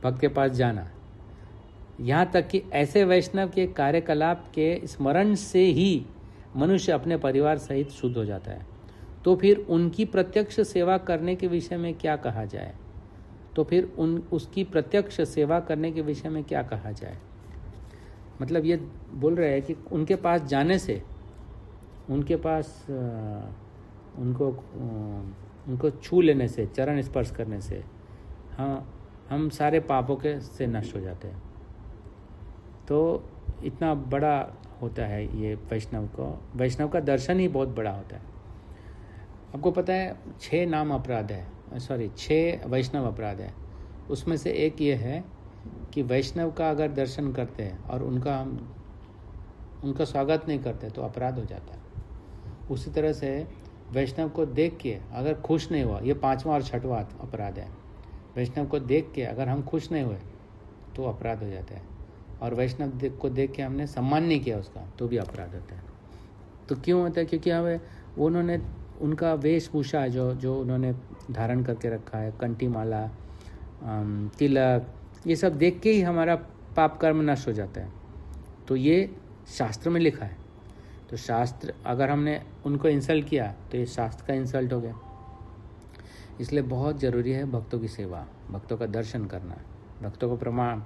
भक्त के पास जाना, यहाँ तक कि ऐसे वैष्णव के कार्यकलाप के स्मरण से ही मनुष्य अपने परिवार सहित शुद्ध हो जाता है। तो फिर उनकी प्रत्यक्ष सेवा करने के विषय में क्या कहा जाए, उसकी प्रत्यक्ष सेवा करने के विषय में क्या कहा जाए। मतलब ये बोल रहे हैं कि उनके पास जाने से, उनके पास उनको छू लेने से, चरण स्पर्श करने से, हाँ, हम सारे पापों के से नष्ट हो जाते हैं। तो इतना बड़ा होता है ये वैष्णव का दर्शन ही बहुत बड़ा होता है। आपको पता है 6 वैष्णव अपराध है। उसमें से एक ये है कि वैष्णव का अगर दर्शन करते हैं और उनका स्वागत नहीं करते तो अपराध हो जाता है। उसी तरह से वैष्णव को देख के अगर खुश नहीं हुआ, ये 5वां और 6वां अपराध है। वैष्णव को देख के अगर हम खुश नहीं हुए तो अपराध हो जाता है, और वैष्णव को देख के हमने सम्मान नहीं किया उसका तो भी अपराध होता है। तो क्यों होता है? क्योंकि हमें उन्होंने, उनका वेशभूषा जो उन्होंने धारण करके रखा है, कंठी माला, तिलक, ये सब देख के ही हमारा पाप कर्म नष्ट हो जाता है। तो ये शास्त्र में लिखा है। तो शास्त्र, अगर हमने उनको इंसल्ट किया तो ये शास्त्र का इंसल्ट हो गया। इसलिए बहुत ज़रूरी है भक्तों की सेवा, भक्तों का दर्शन करना, भक्तों को प्रणाम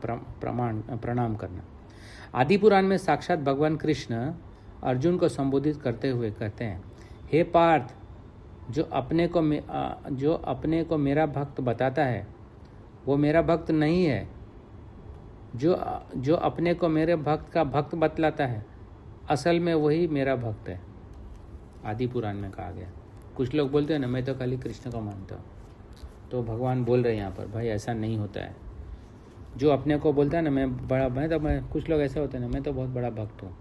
करना। आदि पुराण में साक्षात भगवान कृष्ण अर्जुन को संबोधित करते हुए कहते हैं, हे पार्थ, जो अपने को मेरा भक्त बताता है वो मेरा भक्त नहीं है। जो अपने को मेरे भक्त का भक्त बतलाता है असल में वही मेरा भक्त है। आदि पुराण में कहा गया। कुछ लोग बोलते हैं ना, मैं तो खाली कृष्ण को मानता हूँ। तो भगवान बोल रहे हैं यहाँ पर, भाई ऐसा नहीं होता है। जो अपने को बोलता है ना, कुछ लोग ऐसे होते हैं ना, मैं तो बहुत बड़ा भक्त हूँ,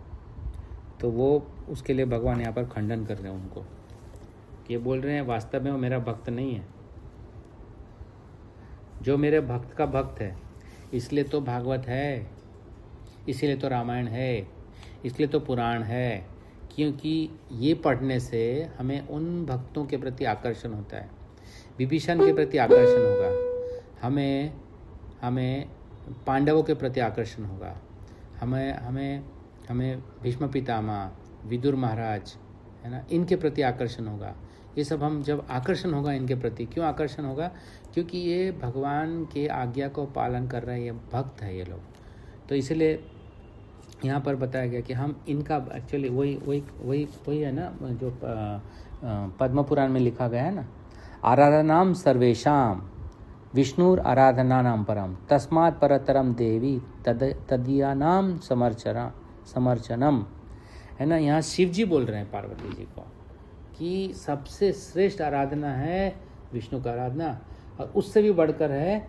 तो वो उसके लिए भगवान यहाँ पर खंडन कर रहे हैं उनको, कि ये बोल रहे हैं वास्तव में वो मेरा भक्त नहीं है। जो मेरे भक्त का भक्त है, इसलिए तो भागवत है, इसलिए तो रामायण है, इसलिए तो पुराण है, क्योंकि ये पढ़ने से हमें उन भक्तों के प्रति आकर्षण होता है, विभीषण के प्रति आकर्षण होगा, हमें पांडवों के प्रति आकर्षण होगा, हमें भीष्म पितामह, विदुर महाराज, है ना, इनके प्रति आकर्षण होगा। ये सब हम जब आकर्षण होगा इनके प्रति, क्यों आकर्षण होगा? क्योंकि ये भगवान के आज्ञा को पालन कर रहे हैं, ये भक्त है ये लोग। तो इसलिए यहाँ पर बताया गया कि हम इनका एक्चुअली वही है ना, जो पद्म पुराण में लिखा गया है ना, आराधनाम सर्वेशाम विष्णुर आराधना नाम परम तस्मात् परतरम देवी तदीयानाम समर्चनम, है ना। यहाँ शिव जी बोल रहे हैं पार्वती जी को कि सबसे श्रेष्ठ आराधना है विष्णु का आराधना, और उससे भी बढ़कर है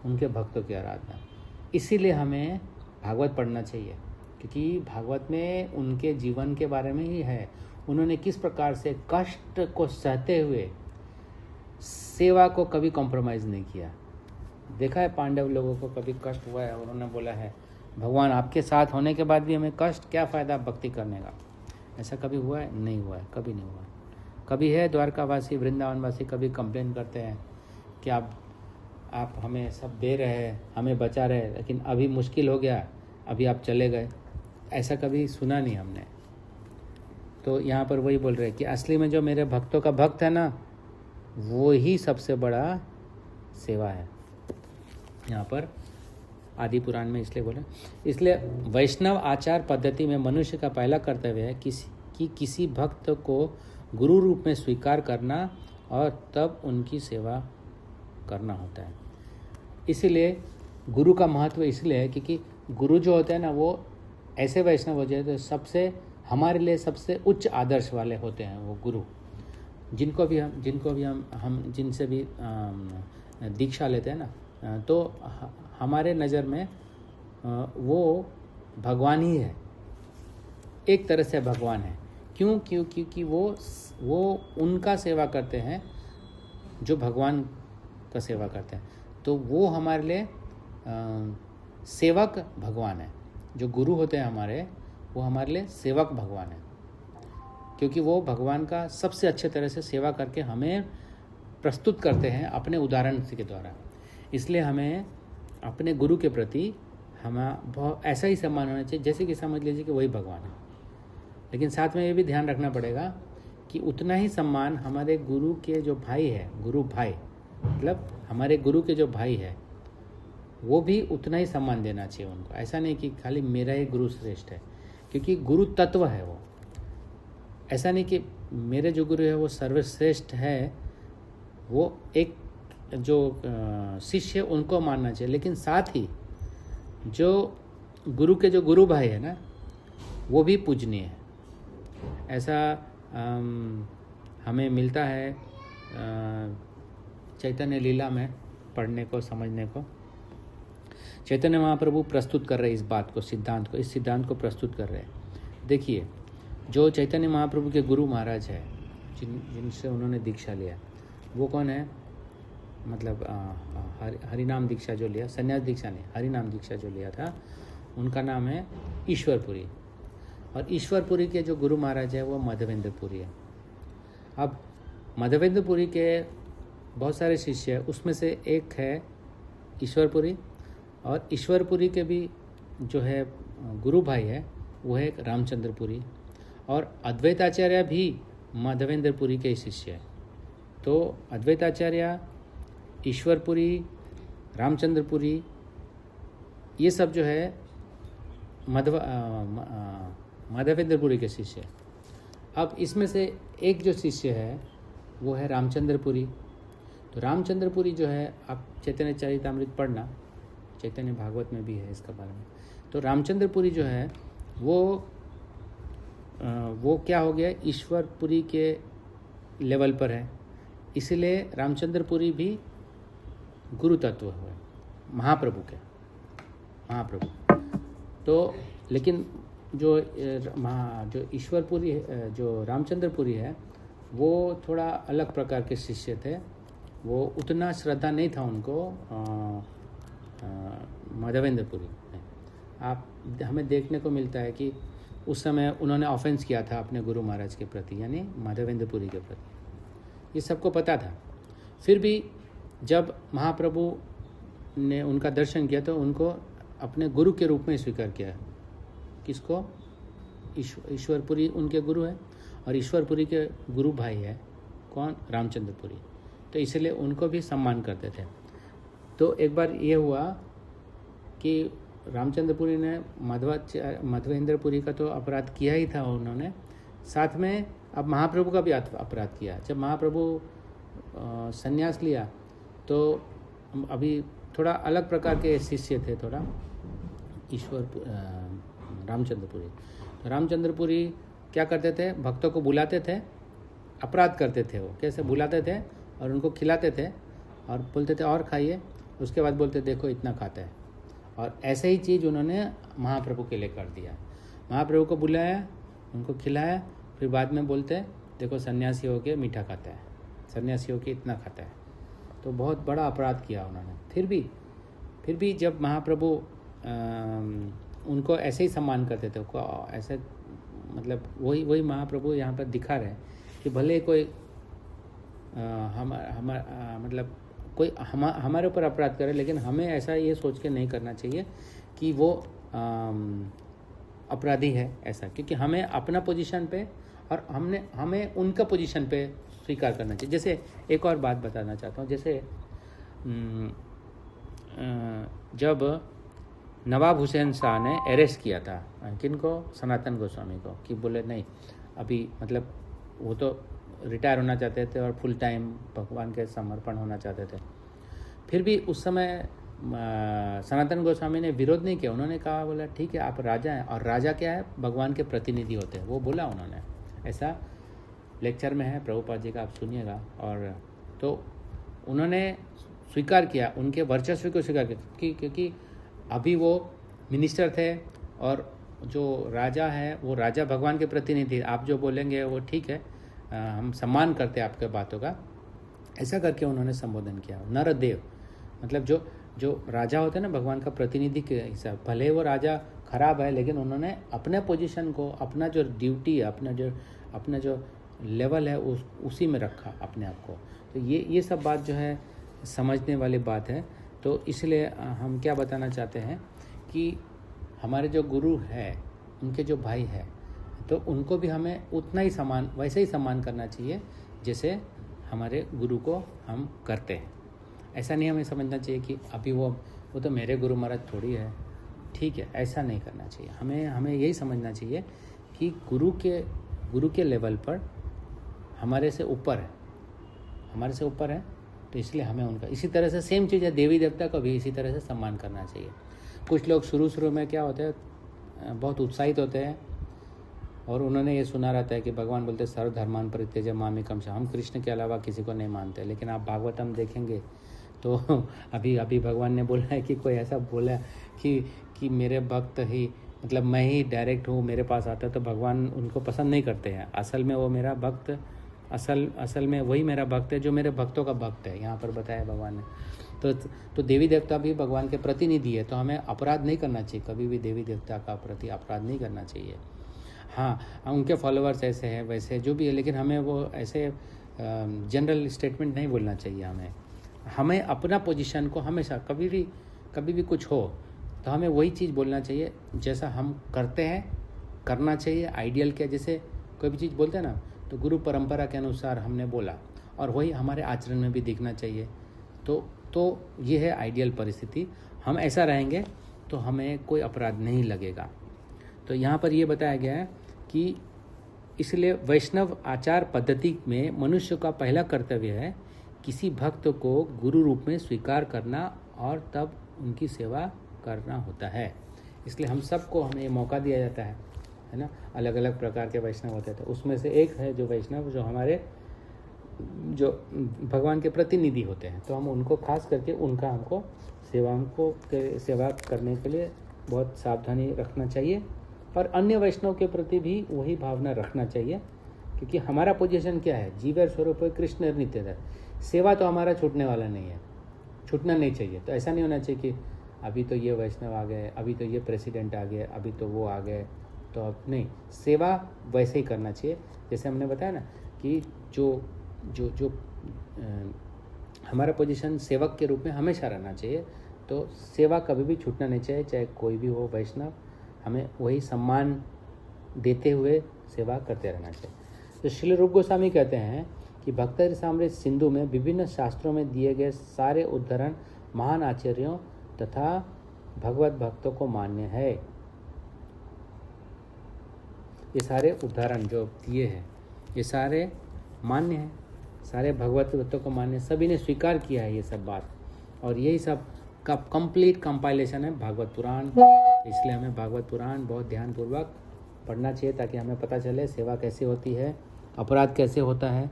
उनके भक्तों की आराधना। इसीलिए हमें भागवत पढ़ना चाहिए, क्योंकि भागवत में उनके जीवन के बारे में ही है। उन्होंने किस प्रकार से कष्ट को सहते हुए सेवा को कभी कॉम्प्रोमाइज़ नहीं किया। देखा है पांडव लोगों को कभी कष्ट हुआ है, उन्होंने बोला है भगवान आपके साथ होने के बाद भी हमें कष्ट, क्या फ़ायदा भक्ति करने का। ऐसा कभी हुआ है? नहीं हुआ है, कभी नहीं हुआ। कभी है द्वारकावासी, वृंदावनवासी कभी कंप्लेन करते हैं कि आप हमें सब दे रहे हैं, हमें बचा रहे, लेकिन अभी मुश्किल हो गया, अभी आप चले गए, ऐसा कभी सुना नहीं हमने। तो यहाँ पर वही बोल रहे हैं कि असली में जो मेरे भक्तों का भक्त है ना, वो ही सबसे बड़ा सेवा है। यहाँ पर आदि पुराण में इसलिए बोले, इसलिए वैष्णव आचार पद्धति में मनुष्य का पहला कर्तव्य है कि किसी भक्त को गुरु रूप में स्वीकार करना और तब उनकी सेवा करना होता है। इसीलिए गुरु का महत्व इसलिए है क्योंकि गुरु जो होते हैं ना, वो ऐसे वैष्णव हो जाए तो सबसे हमारे लिए सबसे उच्च आदर्श वाले होते हैं वो गुरु, जिनको भी हम जिनसे भी दीक्षा लेते हैं ना, तो हमारे नज़र में वो भगवान ही है, एक तरह से भगवान है। क्योंकि वो उनका सेवा करते हैं जो भगवान का सेवा करते हैं, तो वो हमारे लिए सेवक भगवान है। जो गुरु होते हैं हमारे, वो हमारे लिए सेवक भगवान है, क्योंकि वो भगवान का सबसे अच्छे तरह से सेवा करके हमें प्रस्तुत करते हैं अपने उदाहरण के द्वारा। इसलिए हमें अपने गुरु के प्रति हमें बहुत ऐसा ही सम्मान होना चाहिए जैसे कि समझ लीजिए कि वही भगवान है। लेकिन साथ में ये भी ध्यान रखना पड़ेगा कि उतना ही सम्मान हमारे गुरु के जो भाई है, गुरु भाई मतलब हमारे गुरु के जो भाई है, वो भी उतना ही सम्मान देना चाहिए उनको। ऐसा नहीं कि खाली मेरा ही गुरु श्रेष्ठ है, क्योंकि गुरु तत्व है वो। ऐसा नहीं कि मेरे जो गुरु है वो सर्वश्रेष्ठ है, वो एक जो शिष्य उनको मानना चाहिए, लेकिन साथ ही जो गुरु के जो गुरु भाई है ना, वो भी पूजनीय है। ऐसा हमें मिलता है चैतन्य लीला में पढ़ने को, समझने को। चैतन्य महाप्रभु प्रस्तुत कर रहे इस बात को, सिद्धांत को, इस सिद्धांत को प्रस्तुत कर रहे हैं। देखिए, जो चैतन्य महाप्रभु के गुरु महाराज है, जिनसे उन्होंने दीक्षा लिया, वो कौन है? मतलब हरिनाम दीक्षा जो लिया, संन्यास दीक्षा नहीं, हरिनाम दीक्षा जो लिया था, उनका नाम है ईश्वरपुरी। और ईश्वरपुरी के जो गुरु महाराज है वो माधवेंद्रपुरी है। अब माधवेंद्रपुरी के बहुत सारे शिष्य हैं, उसमें से एक है ईश्वरपुरी, और ईश्वरपुरी के भी जो है गुरु भाई है वो है रामचंद्रपुरी, और अद्वैताचार्य भी माधवेंद्रपुरी के शिष्य है। तो अद्वैताचार्य, ईश्वरपुरी, रामचंद्रपुरी, ये सब जो है माधवेंद्रपुरी के शिष्य है। अब इसमें से एक जो शिष्य है वो है रामचंद्रपुरी। तो रामचंद्रपुरी जो है, आप चैतन्य चरितामृत पढ़ना, चैतन्य भागवत में भी है इसका बारे में। तो रामचंद्रपुरी जो है वो क्या हो गया, ईश्वरपुरी के लेवल पर है, इसलिए रामचंद्रपुरी भी गुरु तत्व हुए महाप्रभु के, महाप्रभु। तो लेकिन जो ईश्वरपुरी जो रामचंद्रपुरी है वो थोड़ा अलग प्रकार के शिष्य थे। वो उतना श्रद्धा नहीं था उनको माधवेंद्रपुरी में। आप हमें देखने को मिलता है कि उस समय उन्होंने ऑफेंस किया था अपने गुरु महाराज के प्रति, यानी माधवेंद्रपुरी के प्रति। ये सबको पता था। फिर भी जब महाप्रभु ने उनका दर्शन किया तो उनको अपने गुरु के रूप में स्वीकार किया। किसको? ईश्वरपुरी उनके गुरु है और ईश्वरपुरी के गुरु भाई है कौन? रामचंद्रपुरी। तो इसलिए उनको भी सम्मान करते थे। तो एक बार ये हुआ कि रामचंद्रपुरी ने माधवेंद्रपुरी का तो अपराध किया ही था उन्होंने, साथ में अब महाप्रभु का भी अपराध किया। जब महाप्रभु संन्यास लिया तो अभी थोड़ा अलग प्रकार के शिष्य थे, थोड़ा रामचंद्रपुरी। तो रामचंद्रपुरी क्या करते थे? भक्तों को बुलाते थे, अपराध करते थे। वो कैसे बुलाते थे और उनको खिलाते थे और बोलते थे और खाइए, उसके बाद बोलते देखो इतना खाता है। और ऐसे ही चीज़ उन्होंने महाप्रभु के लिए कर दिया। महाप्रभु को बुलाया, उनको खिलाया, फिर बाद में बोलते देखो सन्यासी होके मीठा खाता है, सन्यासी होके इतना खाता है। तो बहुत बड़ा अपराध किया उन्होंने। फिर भी जब महाप्रभु उनको ऐसे ही सम्मान करते थे, उनको ऐसे मतलब वही महाप्रभु यहाँ पर दिखा रहे हैं कि भले कोई मतलब कोई हमारे ऊपर अपराध करे, लेकिन हमें ऐसा ये सोच के नहीं करना चाहिए कि वो अपराधी है ऐसा, क्योंकि हमें अपना पोजीशन पे और हमें उनका पोजीशन पे स्वीकार करना चाहिए। जैसे एक और बात बताना चाहता हूँ, जैसे जब नवाब हुसैन शाह ने अरेस्ट किया था किनको? सनातन गोस्वामी को, कि बोले नहीं अभी मतलब वो तो रिटायर होना चाहते थे और फुल टाइम भगवान के समर्पण होना चाहते थे। फिर भी उस समय सनातन गोस्वामी ने विरोध नहीं किया। उन्होंने कहा, बोला ठीक है आप राजा हैं, और राजा क्या है? भगवान के प्रतिनिधि होते हैं। वो बोला उन्होंने, ऐसा लेक्चर में है प्रभुपाद जी का, आप सुनिएगा। और तो उन्होंने स्वीकार किया, उनके वर्चस्व को स्वीकार किया, क्योंकि अभी वो मिनिस्टर थे और जो राजा है वो राजा भगवान के प्रतिनिधि। आप जो बोलेंगे वो ठीक है, हम सम्मान करते हैं आपके बातों का, ऐसा करके उन्होंने संबोधन किया। नरदेव मतलब जो राजा होते हैं ना भगवान का प्रतिनिधि के हिसाब, भले वो राजा खराब है लेकिन उन्होंने अपने पोजीशन को, अपना जो ड्यूटी है, अपना जो लेवल है उसी में रखा अपने आप को। तो ये सब बात जो है समझने वाली बात है। तो इसलिए हम क्या बताना चाहते हैं कि हमारे जो गुरु है, उनके जो भाई है, तो उनको भी हमें उतना ही सम्मान, वैसे ही सम्मान करना चाहिए जैसे हमारे गुरु को हम करते हैं। ऐसा नहीं हमें समझना चाहिए कि अभी वो तो मेरे गुरु महाराज थोड़ी है, ठीक है, ऐसा नहीं करना चाहिए। हमें यही समझना चाहिए कि गुरु के लेवल पर हमारे से ऊपर है, तो इसलिए हमें उनका इसी तरह से सेम चीज़ है। देवी देवता का भी इसी तरह से सम्मान करना चाहिए। कुछ लोग शुरू में क्या होते हैं, बहुत उत्साहित होते हैं और उन्होंने ये सुना रहता है कि भगवान बोलते सर्व धर्मान परित्यज्य मामेकम शरणम, हम कृष्ण के अलावा किसी को नहीं मानते। लेकिन आप भागवतम देखेंगे तो अभी भगवान ने बोला है कि कोई ऐसा बोला कि मेरे भक्त ही, मतलब मैं ही डायरेक्ट हूँ, मेरे पास आता तो भगवान उनको पसंद नहीं करते हैं। असल में वो मेरा भक्त, असल में वही मेरा भक्त है जो मेरे भक्तों का भक्त है, यहाँ पर बताया भगवान ने। तो देवी देवता भी भगवान के प्रतिनिधि है, तो हमें अपराध नहीं करना चाहिए, कभी भी देवी देवता का प्रति अपराध नहीं करना चाहिए। हाँ, उनके फॉलोअर्स ऐसे हैं वैसे जो भी है, लेकिन हमें वो ऐसे जनरल स्टेटमेंट नहीं बोलना चाहिए। हमें अपना पोजीशन को हमेशा कभी भी कुछ हो तो हमें वही चीज़ बोलना चाहिए जैसा हम करते हैं, करना चाहिए। आइडियल क्या, जैसे कोई भी चीज़ बोलते हैं ना, तो गुरु परंपरा के अनुसार हमने बोला और वही हमारे आचरण में भी दिखना चाहिए। तो ये है आइडियल परिस्थिति। हम ऐसा रहेंगे तो हमें कोई अपराध नहीं लगेगा। तो यहाँ पर ये बताया गया है कि इसलिए वैष्णव आचार पद्धति में मनुष्य का पहला कर्तव्य है किसी भक्त को गुरु रूप में स्वीकार करना और तब उनकी सेवा करना होता है। इसलिए हम सबको हमें ये मौका दिया जाता है ना। अलग अलग प्रकार के वैष्णव होते थे, उसमें से एक है जो वैष्णव जो हमारे जो भगवान के प्रतिनिधि होते हैं, तो हम उनको खास करके उनका हमको सेवा करने के लिए बहुत सावधानी रखना चाहिए और अन्य वैष्णव के प्रति भी वही भावना रखना चाहिए, क्योंकि हमारा पोजीशन क्या है, जीव स्वरूप कृष्ण नित्य। सेवा तो हमारा छूटने वाला नहीं है, छूटना नहीं चाहिए। तो ऐसा नहीं होना चाहिए कि अभी तो ये वैष्णव आ गए, अभी तो ये प्रेसिडेंट आ गए, अभी तो वो आ गए, तो अब नहीं। सेवा वैसे ही करना चाहिए जैसे हमने बताया ना कि जो जो जो हमारा पोजीशन सेवक के रूप में हमेशा रहना चाहिए। तो सेवा कभी भी छूटना नहीं चाहिए, चाहे कोई भी हो वैष्णव, हमें वही सम्मान देते हुए सेवा करते रहना चाहिए। तो श्रील रूप गोस्वामी कहते हैं कि भक्त रसामृत सिंधु में विभिन्न शास्त्रों में दिए गए सारे उद्धरण महान आचार्यों तथा भगवत भक्तों को मान्य है। ये सारे उदाहरण जो दिए हैं ये सारे मान्य हैं, सारे भगवत भक्तों को मान्य, सभी ने स्वीकार किया है ये सब बात। और यही सब का कंप्लीट कंपाइलेशन है भागवत पुराण। इसलिए हमें भागवत पुराण बहुत ध्यानपूर्वक पढ़ना चाहिए ताकि हमें पता चले सेवा कैसे होती है, अपराध कैसे होता है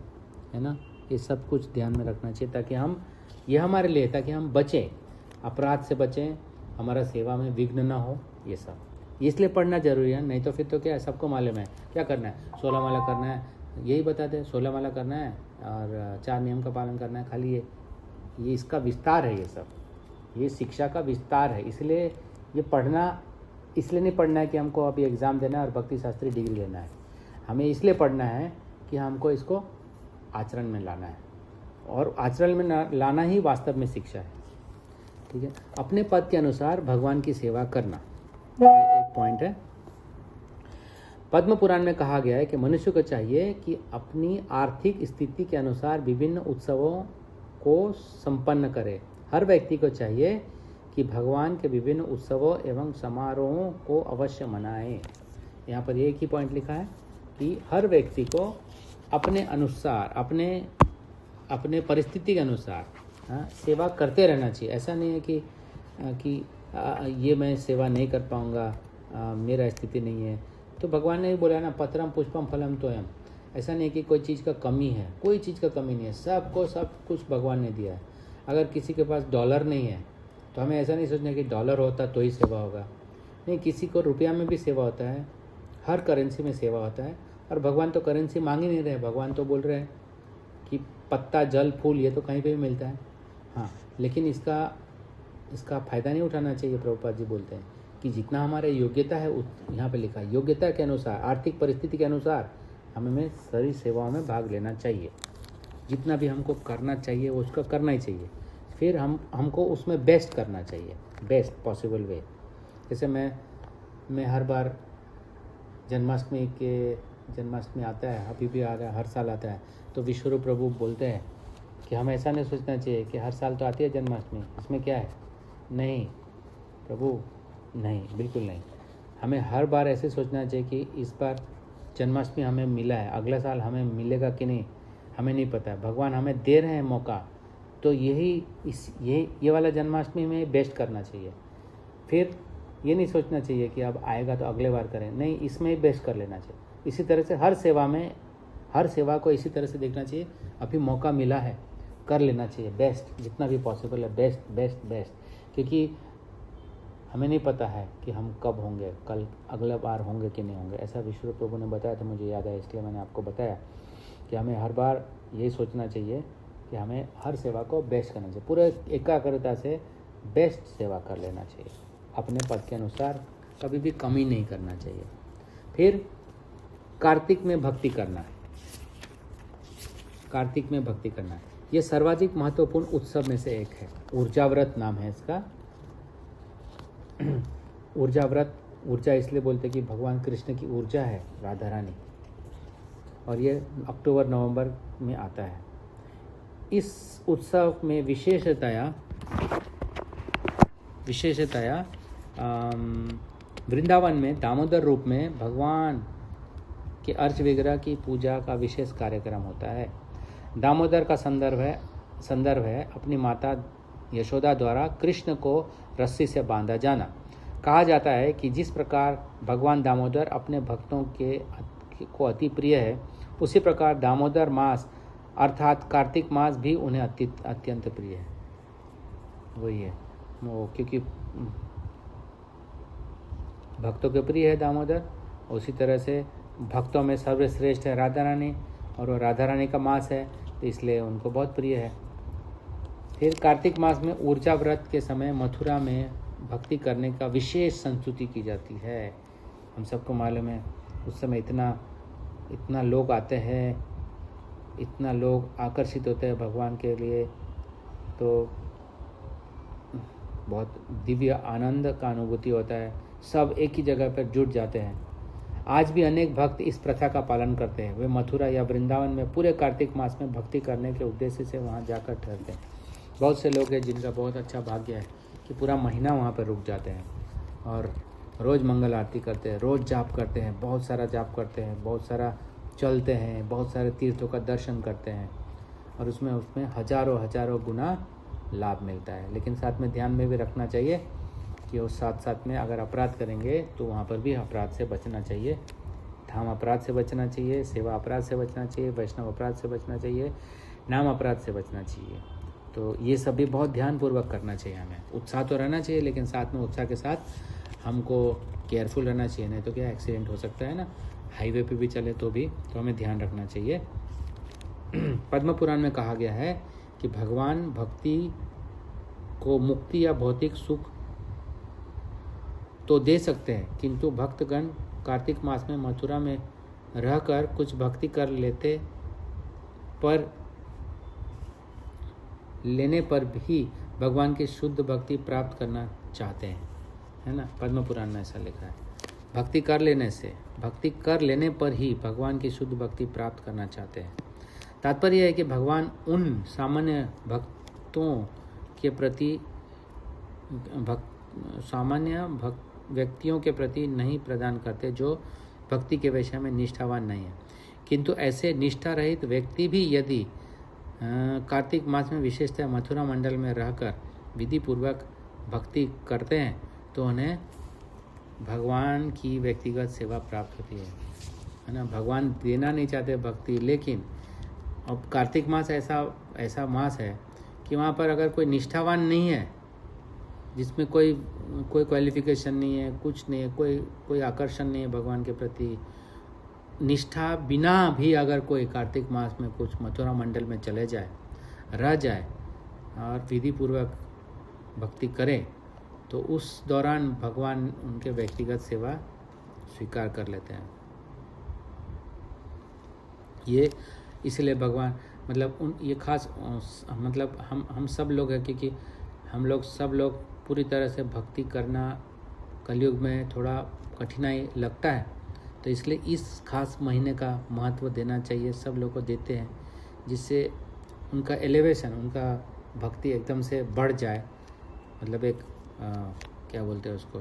ना। ये सब कुछ ध्यान में रखना चाहिए ताकि हम, ये हमारे लिए, ताकि हम बचें, अपराध से बचें, हमारा सेवा में विघ्न ना हो। ये सब इसलिए पढ़ना जरूरी है, नहीं तो फिर तो क्या है, सबको मालूम है क्या करना है, 16 माला करना है, यही बता दे 16 माला करना है और 4 नियम का पालन करना है, खाली ये इसका विस्तार है। ये सब ये शिक्षा का विस्तार है। इसलिए ये पढ़ना इसलिए नहीं पढ़ना है कि हमको अभी एग्ज़ाम देना है और भक्ति शास्त्री डिग्री लेना है। हमें इसलिए पढ़ना है कि हमको इसको आचरण में लाना है, और आचरण में लाना ही वास्तव में शिक्षा है। ठीक है, अपने पद के अनुसार भगवान की सेवा करना, ये एक पॉइंट है। पद्म पुराण में कहा गया है कि मनुष्य को चाहिए कि अपनी आर्थिक स्थिति के अनुसार विभिन्न उत्सवों को संपन्न करे। हर व्यक्ति को चाहिए कि भगवान के विभिन्न उत्सवों एवं समारोहों को अवश्य मनाए। यहाँ पर एक ही पॉइंट लिखा है कि हर व्यक्ति को अपने अनुसार, अपने परिस्थिति के अनुसार सेवा करते रहना चाहिए। ऐसा नहीं है कि ये मैं सेवा नहीं कर पाऊँगा, मेरा स्थिति नहीं है। तो भगवान ने भी बोला ना, पत्रम पुष्पम फलम तोयम। ऐसा नहीं कि कोई चीज़ का कमी है, कोई चीज़ का कमी नहीं है, सबको सब कुछ भगवान ने दिया है। अगर किसी के पास डॉलर नहीं है तो हमें ऐसा नहीं सोचना कि डॉलर होता तो ही सेवा होगा, नहीं, किसी को रुपया में भी सेवा होता है, हर करेंसी में सेवा होता है। और भगवान तो करेंसी मांग ही नहीं रहे, भगवान तो बोल रहे हैं कि पत्ता, जल, फूल ये तो कहीं पे भी मिलता है। हाँ, लेकिन इसका फ़ायदा नहीं उठाना चाहिए। प्रभुपाद जी बोलते हैं कि जितना हमारे योग्यता है, यहाँ पे लिखा है योग्यता के अनुसार, आर्थिक परिस्थिति के अनुसार हमें सारी सेवाओं में भाग लेना चाहिए। जितना भी हमको करना चाहिए वो उसका करना ही चाहिए। फिर हमको उसमें बेस्ट करना चाहिए, बेस्ट पॉसिबल वे। जैसे मैं हर बार जन्माष्टमी आता है, अभी भी आ रहा है, हर साल आता है, तो विश्वरूप प्रभु बोलते हैं कि हमें ऐसा नहीं सोचना चाहिए कि हर साल तो आती है जन्माष्टमी, इसमें क्या है। नहीं प्रभु, नहीं, बिल्कुल नहीं। हमें हर बार ऐसे सोचना चाहिए कि इस बार जन्माष्टमी हमें मिला है, अगला साल हमें मिलेगा कि नहीं हमें नहीं पता है, भगवान हमें दे रहे हैं मौका, तो ये वाला जन्माष्टमी में बेस्ट करना चाहिए। फिर ये नहीं सोचना चाहिए कि अब आएगा तो अगले बार करें, नहीं, इसमें ही बेस्ट कर लेना चाहिए। इसी तरह से हर सेवा को इसी तरह से देखना चाहिए, अभी मौका मिला है, कर लेना चाहिए बेस्ट, जितना भी पॉसिबल है बेस्ट बेस्ट बेस्ट। क्योंकि हमें नहीं पता है कि हम कब होंगे, कल अगला बार होंगे कि नहीं होंगे। ऐसा विश्व प्रभु ने बताया तो मुझे याद है, इसलिए मैंने आपको बताया कि हमें हर बार यही सोचना चाहिए कि हमें हर सेवा को बेस्ट करना चाहिए, पूरे एकाग्रता से बेस्ट सेवा कर लेना चाहिए, अपने पद के अनुसार कभी भी कमी नहीं करना चाहिए। फिर कार्तिक में भक्ति करना है, कार्तिक में भक्ति करना है, ये सर्वाधिक महत्वपूर्ण उत्सव में से एक है। ऊर्जा व्रत नाम है इसका। ऊर्जा व्रत, ऊर्जा इसलिए बोलते कि भगवान कृष्ण की ऊर्जा है राधा रानी, और ये अक्टूबर नवंबर में आता है। इस उत्सव में विशेषतया वृंदावन में दामोदर रूप में भगवान के अर्च विग्रह की पूजा का विशेष कार्यक्रम होता है। दामोदर का संदर्भ है अपनी माता यशोदा द्वारा कृष्ण को रस्सी से बांधा जाना। कहा जाता है कि जिस प्रकार भगवान दामोदर अपने भक्तों को अति प्रिय है, उसी प्रकार दामोदर मास अर्थात कार्तिक मास भी उन्हें अत्यंत प्रिय है। वही है वो, क्योंकि भक्तों के प्रिय है दामोदर, उसी तरह से भक्तों में सर्वश्रेष्ठ है राधा रानी, और वो राधा रानी का मास है तो इसलिए उनको बहुत प्रिय है। फिर कार्तिक मास में ऊर्जा व्रत के समय मथुरा में भक्ति करने का विशेष संस्तुति की जाती है। हम सबको मालूम है उस समय इतना लोग आते हैं, इतना लोग आकर्षित होते हैं भगवान के लिए, तो बहुत दिव्य आनंद का अनुभूति होता है। सब एक ही जगह पर जुट जाते हैं। आज भी अनेक भक्त इस प्रथा का पालन करते हैं। वे मथुरा या वृंदावन में पूरे कार्तिक मास में भक्ति करने के उद्देश्य से वहाँ जाकर ठहरते हैं। बहुत से लोग हैं जिनका बहुत अच्छा भाग्य है कि पूरा महीना वहाँ पर रुक जाते हैं और रोज़ मंगल आरती करते हैं, रोज़ जाप करते हैं, बहुत सारा जाप करते हैं, बहुत सारा चलते हैं, बहुत सारे तीर्थों का दर्शन करते हैं, और उसमें हजारों गुना लाभ मिलता है। लेकिन साथ में ध्यान में भी रखना चाहिए कि उस साथ में अगर अपराध करेंगे तो वहाँ पर भी अपराध से बचना चाहिए। धाम अपराध से बचना चाहिए, सेवा अपराध से बचना चाहिए, वैष्णव अपराध से बचना चाहिए, नाम अपराध से बचना चाहिए। तो ये सब भी बहुत ध्यानपूर्वक करना चाहिए हमें। उत्साह तो रहना चाहिए, लेकिन साथ में उत्साह के साथ हमको केयरफुल रहना चाहिए, नहीं तो क्या एक्सीडेंट हो सकता है ना। हाईवे पे भी चले तो हमें ध्यान रखना चाहिए। पद्म पुराण में कहा गया है कि भगवान भक्ति को मुक्ति या भौतिक सुख तो दे सकते हैं, किंतु भक्तगण कार्तिक मास में मथुरा में रहकर कुछ भक्ति कर लेने पर भी भगवान की शुद्ध भक्ति प्राप्त करना चाहते हैं, है ना। पद्म पुराण में ऐसा लिखा है। भक्ति कर लेने पर ही भगवान की शुद्ध भक्ति प्राप्त करना चाहते हैं। तात्पर्य है कि भगवान उन सामान्य व्यक्तियों के प्रति नहीं प्रदान करते जो भक्ति के विषय में निष्ठावान नहीं है, किंतु ऐसे निष्ठा रहित व्यक्ति भी यदि कार्तिक मास में विशेषतः मथुरा मंडल में रहकर विधि पूर्वक भक्ति करते हैं तो उन्हें भगवान की व्यक्तिगत सेवा प्राप्त होती है ना। भगवान देना नहीं चाहते भक्ति, लेकिन अब कार्तिक मास ऐसा मास है कि वहाँ पर अगर कोई निष्ठावान नहीं है, जिसमें कोई क्वालिफिकेशन नहीं है, कुछ नहीं है, कोई आकर्षण नहीं है भगवान के प्रति, निष्ठा बिना भी अगर कोई कार्तिक मास में कुछ मथुरा मंडल में चले जाए, रह जाए और विधि पूर्वक भक्ति करे, तो उस दौरान भगवान उनके व्यक्तिगत सेवा स्वीकार कर लेते हैं। ये इसलिए भगवान ये खास हम सब लोग हैं, क्योंकि हम सब लोग पूरी तरह से भक्ति करना कलयुग में थोड़ा कठिनाई लगता है, तो इसलिए इस खास महीने का महत्व देना चाहिए। सब लोग को देते हैं, जिससे उनका एलिवेशन, उनका भक्ति एकदम से बढ़ जाए। एक क्या बोलते हैं उसको,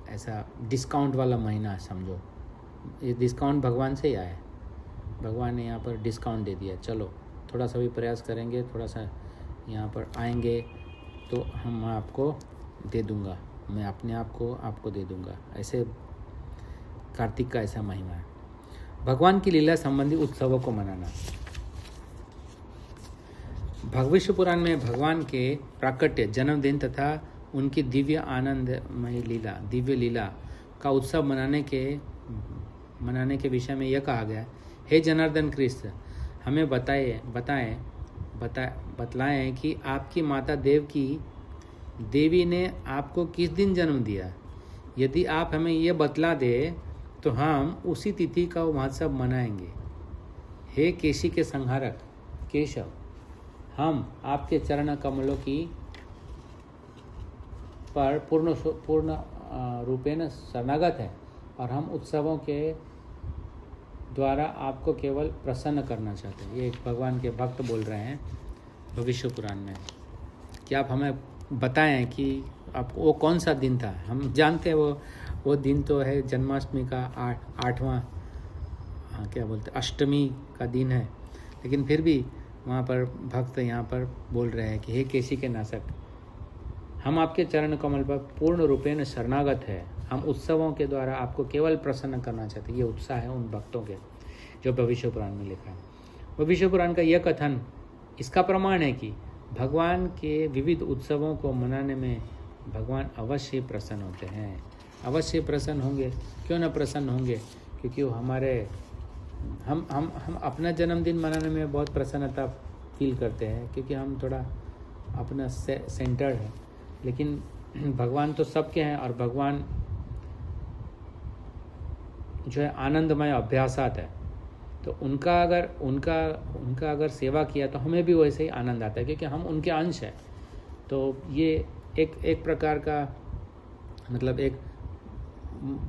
ऐसा डिस्काउंट वाला महीना समझो। ये डिस्काउंट भगवान से ही आया है। भगवान ने यहाँ पर डिस्काउंट दे दिया, चलो थोड़ा सा भी प्रयास करेंगे, थोड़ा सा यहाँ पर आएंगे तो हम आपको दे दूँगा, मैं अपने आप को आपको दे दूँगा। ऐसे कार्तिक का ऐसा महिमा है। भगवान की लीला संबंधी उत्सवों को मनाना। भविष्य पुराण में भगवान के प्राकट्य, जन्मदिन तथा उनकी दिव्य लीला का उत्सव मनाने के विषय में यह कहा गया है, हे जनार्दन कृष्ण, हमें बतलाएं कि आपकी माता देवी ने आपको किस दिन जन्म दिया। यदि आप हमें यह बतला दे तो हम उसी तिथि का महोत्सव मनाएंगे। हे केशी के संहारक केशव, हम आपके चरण कमलों की पर पूर्ण रूपेण शरणागत है, और हम उत्सवों के द्वारा आपको केवल प्रसन्न करना चाहते हैं। ये एक भगवान के भक्त बोल रहे हैं भविष्य पुराण में, कि आप हमें बताएं कि आपको वो कौन सा दिन था। हम जानते हैं वो दिन तो है जन्माष्टमी का 8वां अष्टमी का दिन है, लेकिन फिर भी वहाँ पर भक्त यहाँ पर बोल रहे हैं कि हे केशी के नाशक, हम आपके चरण कमल पर पूर्ण रूपेण शरणागत है, हम उत्सवों के द्वारा आपको केवल प्रसन्न करना चाहते हैं। ये उत्साह है उन भक्तों के जो भविष्य पुराण में लिखा है। भविष्य पुराण का यह कथन इसका प्रमाण है कि भगवान के विविध उत्सवों को मनाने में भगवान अवश्य प्रसन्न होते हैं, अवश्य प्रसन्न होंगे। क्यों ना प्रसन्न होंगे? क्योंकि वो हमारे हम अपना जन्मदिन मनाने में बहुत प्रसन्नता फील करते हैं, क्योंकि हम थोड़ा अपना सेंटर्ड है। लेकिन भगवान तो सबके हैं, और भगवान जो है आनंदमय अभ्यासात है। तो उनका अगर सेवा किया तो हमें भी वैसे ही आनंद आता है, क्योंकि हम उनके अंश हैं। तो ये एक प्रकार का मतलब एक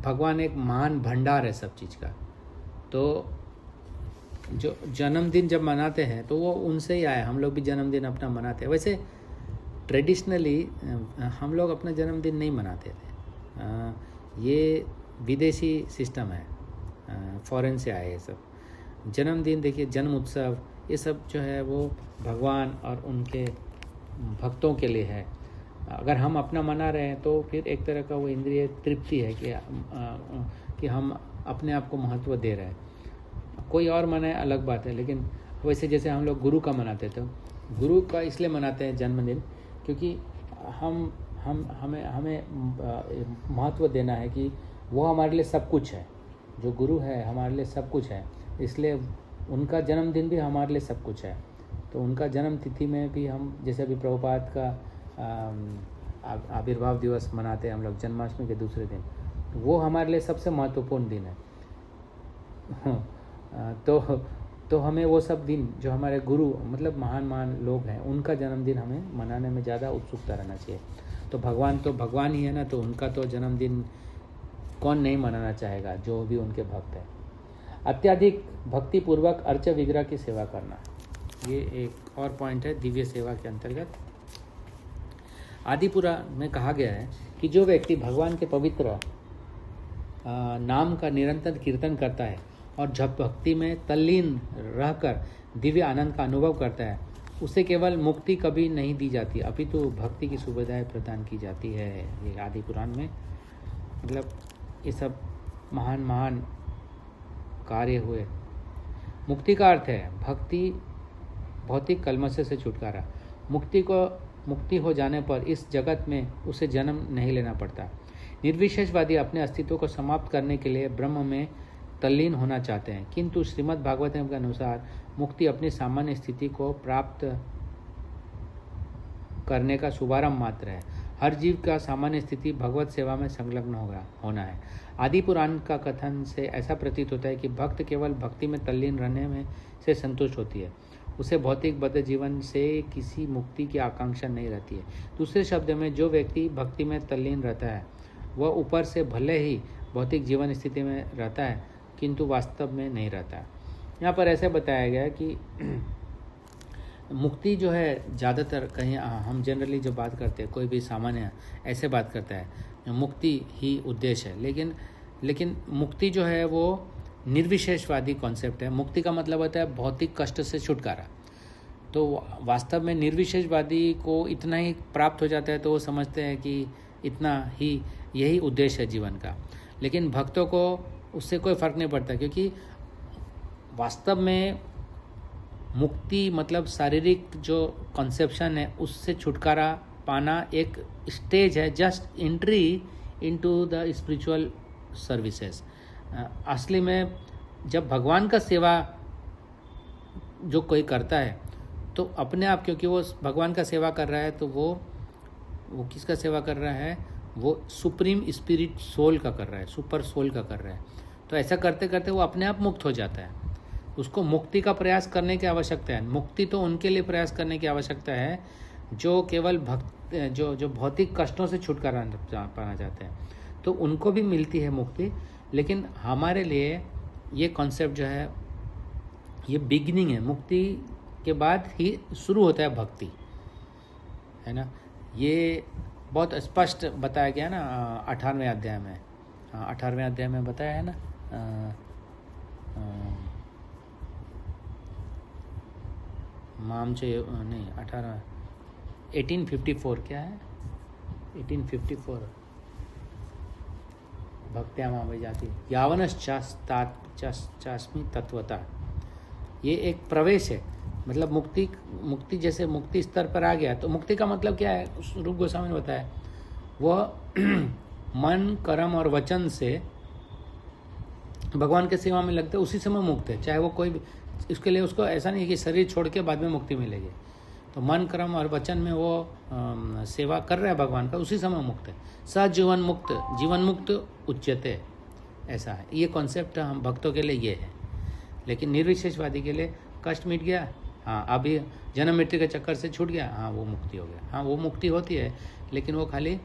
भगवान एक महान भंडार है सब चीज़ का। तो जो जन्मदिन जब मनाते हैं तो वो उनसे ही आया। हम लोग भी जन्मदिन अपना मनाते हैं। वैसे ट्रेडिशनली हम लोग अपना जन्मदिन नहीं मनाते थे। ये विदेशी सिस्टम है, फॉरेन से आए ये सब। जन्मदिन देखिए, जन्म उत्सव, ये सब जो है वो भगवान और उनके भक्तों के लिए है। अगर हम अपना मना रहे हैं तो फिर एक तरह का वो इंद्रिय तृप्ति है कि हम अपने आप को महत्व दे रहे हैं। कोई और मनाए अलग बात है, लेकिन वैसे जैसे हम लोग गुरु का मनाते थे, गुरु का इसलिए मनाते हैं जन्मदिन क्योंकि हमें महत्व देना है कि वो हमारे लिए सब कुछ है। जो गुरु है हमारे लिए सब कुछ है, इसलिए उनका जन्मदिन भी हमारे लिए सब कुछ है। तो उनका जन्म तिथि में भी हम, जैसे अभी प्रभुपाद का आविर्भाव दिवस मनाते हैं हम लोग जन्माष्टमी के दूसरे दिन, वो हमारे लिए सबसे महत्वपूर्ण दिन है। तो हमें वो सब दिन जो हमारे गुरु मतलब महान लोग हैं, उनका जन्मदिन हमें मनाने में ज़्यादा उत्सुकता रहना चाहिए। तो भगवान ही है ना, तो उनका तो जन्मदिन कौन नहीं मनाना चाहेगा, जो भी उनके भक्त हैं। अत्यधिक भक्तिपूर्वक अर्च विग्रह की सेवा करना, ये एक और पॉइंट है दिव्य सेवा के अंतर्गत। आदिपुरा में कहा गया है कि जो व्यक्ति भगवान के पवित्र नाम का निरंतर कीर्तन करता है और जब भक्ति में तल्लीन रहकर दिव्य आनंद का अनुभव करता है, उसे केवल मुक्ति कभी नहीं दी जाती, अपितु भक्ति की सुविधाएं प्रदान की जाती है। ये आदि पुराण में मतलब ये सब महान कार्य हुए। मुक्ति का अर्थ है भक्ति, भौतिक कलमश से छुटकारा। मुक्ति हो जाने पर इस जगत में उसे जन्म नहीं लेना पड़ता। निर्विशेषवादी अपने अस्तित्व को समाप्त करने के लिए ब्रह्म में तल्लीन होना चाहते हैं, किंतु श्रीमद् भागवतम के अनुसार मुक्ति अपनी सामान्य स्थिति को प्राप्त करने का शुभारंभ मात्र है। हर जीव का सामान्य स्थिति भगवत सेवा में संलग्न होना है। आदि पुराण का कथन से ऐसा प्रतीत होता है कि भक्त केवल भक्ति में तल्लीन रहने में से संतुष्ट होती है, उसे भौतिक बद्ध जीवन से किसी मुक्ति की आकांक्षा नहीं रहती है। दूसरे शब्द में, जो व्यक्ति भक्ति में तल्लीन रहता है वह ऊपर से भले ही भौतिक जीवन स्थिति में रहता है, किंतु वास्तव में नहीं रहता। यहाँ पर ऐसे बताया गया कि मुक्ति जो है ज़्यादातर कहीं हम जनरली जो बात करते हैं, कोई भी सामान्य ऐसे बात करता है मुक्ति ही उद्देश्य है, लेकिन मुक्ति जो है वो निर्विशेषवादी कॉन्सेप्ट है। मुक्ति का मतलब होता है भौतिक कष्ट से छुटकारा। तो वास्तव में निर्विशेषवादी को इतना ही प्राप्त हो जाता है तो वो समझते हैं कि इतना ही यही उद्देश्य है जीवन का। लेकिन भक्तों को उससे कोई फ़र्क नहीं पड़ता, क्योंकि वास्तव में मुक्ति मतलब शारीरिक जो कॉन्सेप्शन है उससे छुटकारा पाना एक स्टेज है, just entry into the spiritual services. असली में जब भगवान का सेवा जो कोई करता है तो अपने आप, क्योंकि वो भगवान का सेवा कर रहा है, तो वो किसका सेवा कर रहा है? वो सुप्रीम स्पिरिट सोल का कर रहा है, सुपर सोल का कर रहा है। तो ऐसा करते करते वो अपने आप मुक्त हो जाता है। उसको मुक्ति का प्रयास करने की आवश्यकता है। मुक्ति तो उनके लिए प्रयास करने की आवश्यकता है जो केवल जो भौतिक कष्टों से छुटकारा पाना चाहते हैं, तो उनको भी मिलती है मुक्ति। लेकिन हमारे लिए ये कॉन्सेप्ट जो है ये बिगिनिंग है, मुक्ति के बाद ही शुरू होता है भक्ति, है ना। ये बहुत स्पष्ट बताया गया ना 18वें अध्याय में। 18वें अध्याय में बताया है ना, नहीं 1854 क्या है, 1854 भक्त्या मामे जाती यावनश्चास्मी तत्वता। ये एक प्रवेश है, मतलब मुक्ति जैसे मुक्ति स्तर पर आ गया तो मुक्ति का मतलब क्या है? रूप गोस्वामी ने बताया, वह मन, कर्म और वचन से भगवान के सेवा में लगते उसी समय मुक्त है, चाहे वो कोई भी, इसके लिए उसको ऐसा नहीं है कि शरीर छोड़ के बाद में मुक्ति मिलेगी। तो मन, कर्म और वचन में वो सेवा कर रहा है भगवान का, उसी समय मुक्त है। सजीवन मुक्त, जीवन मुक्त उच्यते, ऐसा है ये कॉन्सेप्ट हम भक्तों के लिए ये है। लेकिन निर्विशेषवादी के लिए कष्ट मिट गया, हाँ अभी जन्म मृत्यु के चक्कर से छूट गया, हाँ वो मुक्ति हो गया, हाँ वो मुक्ति होती है, लेकिन वो खाली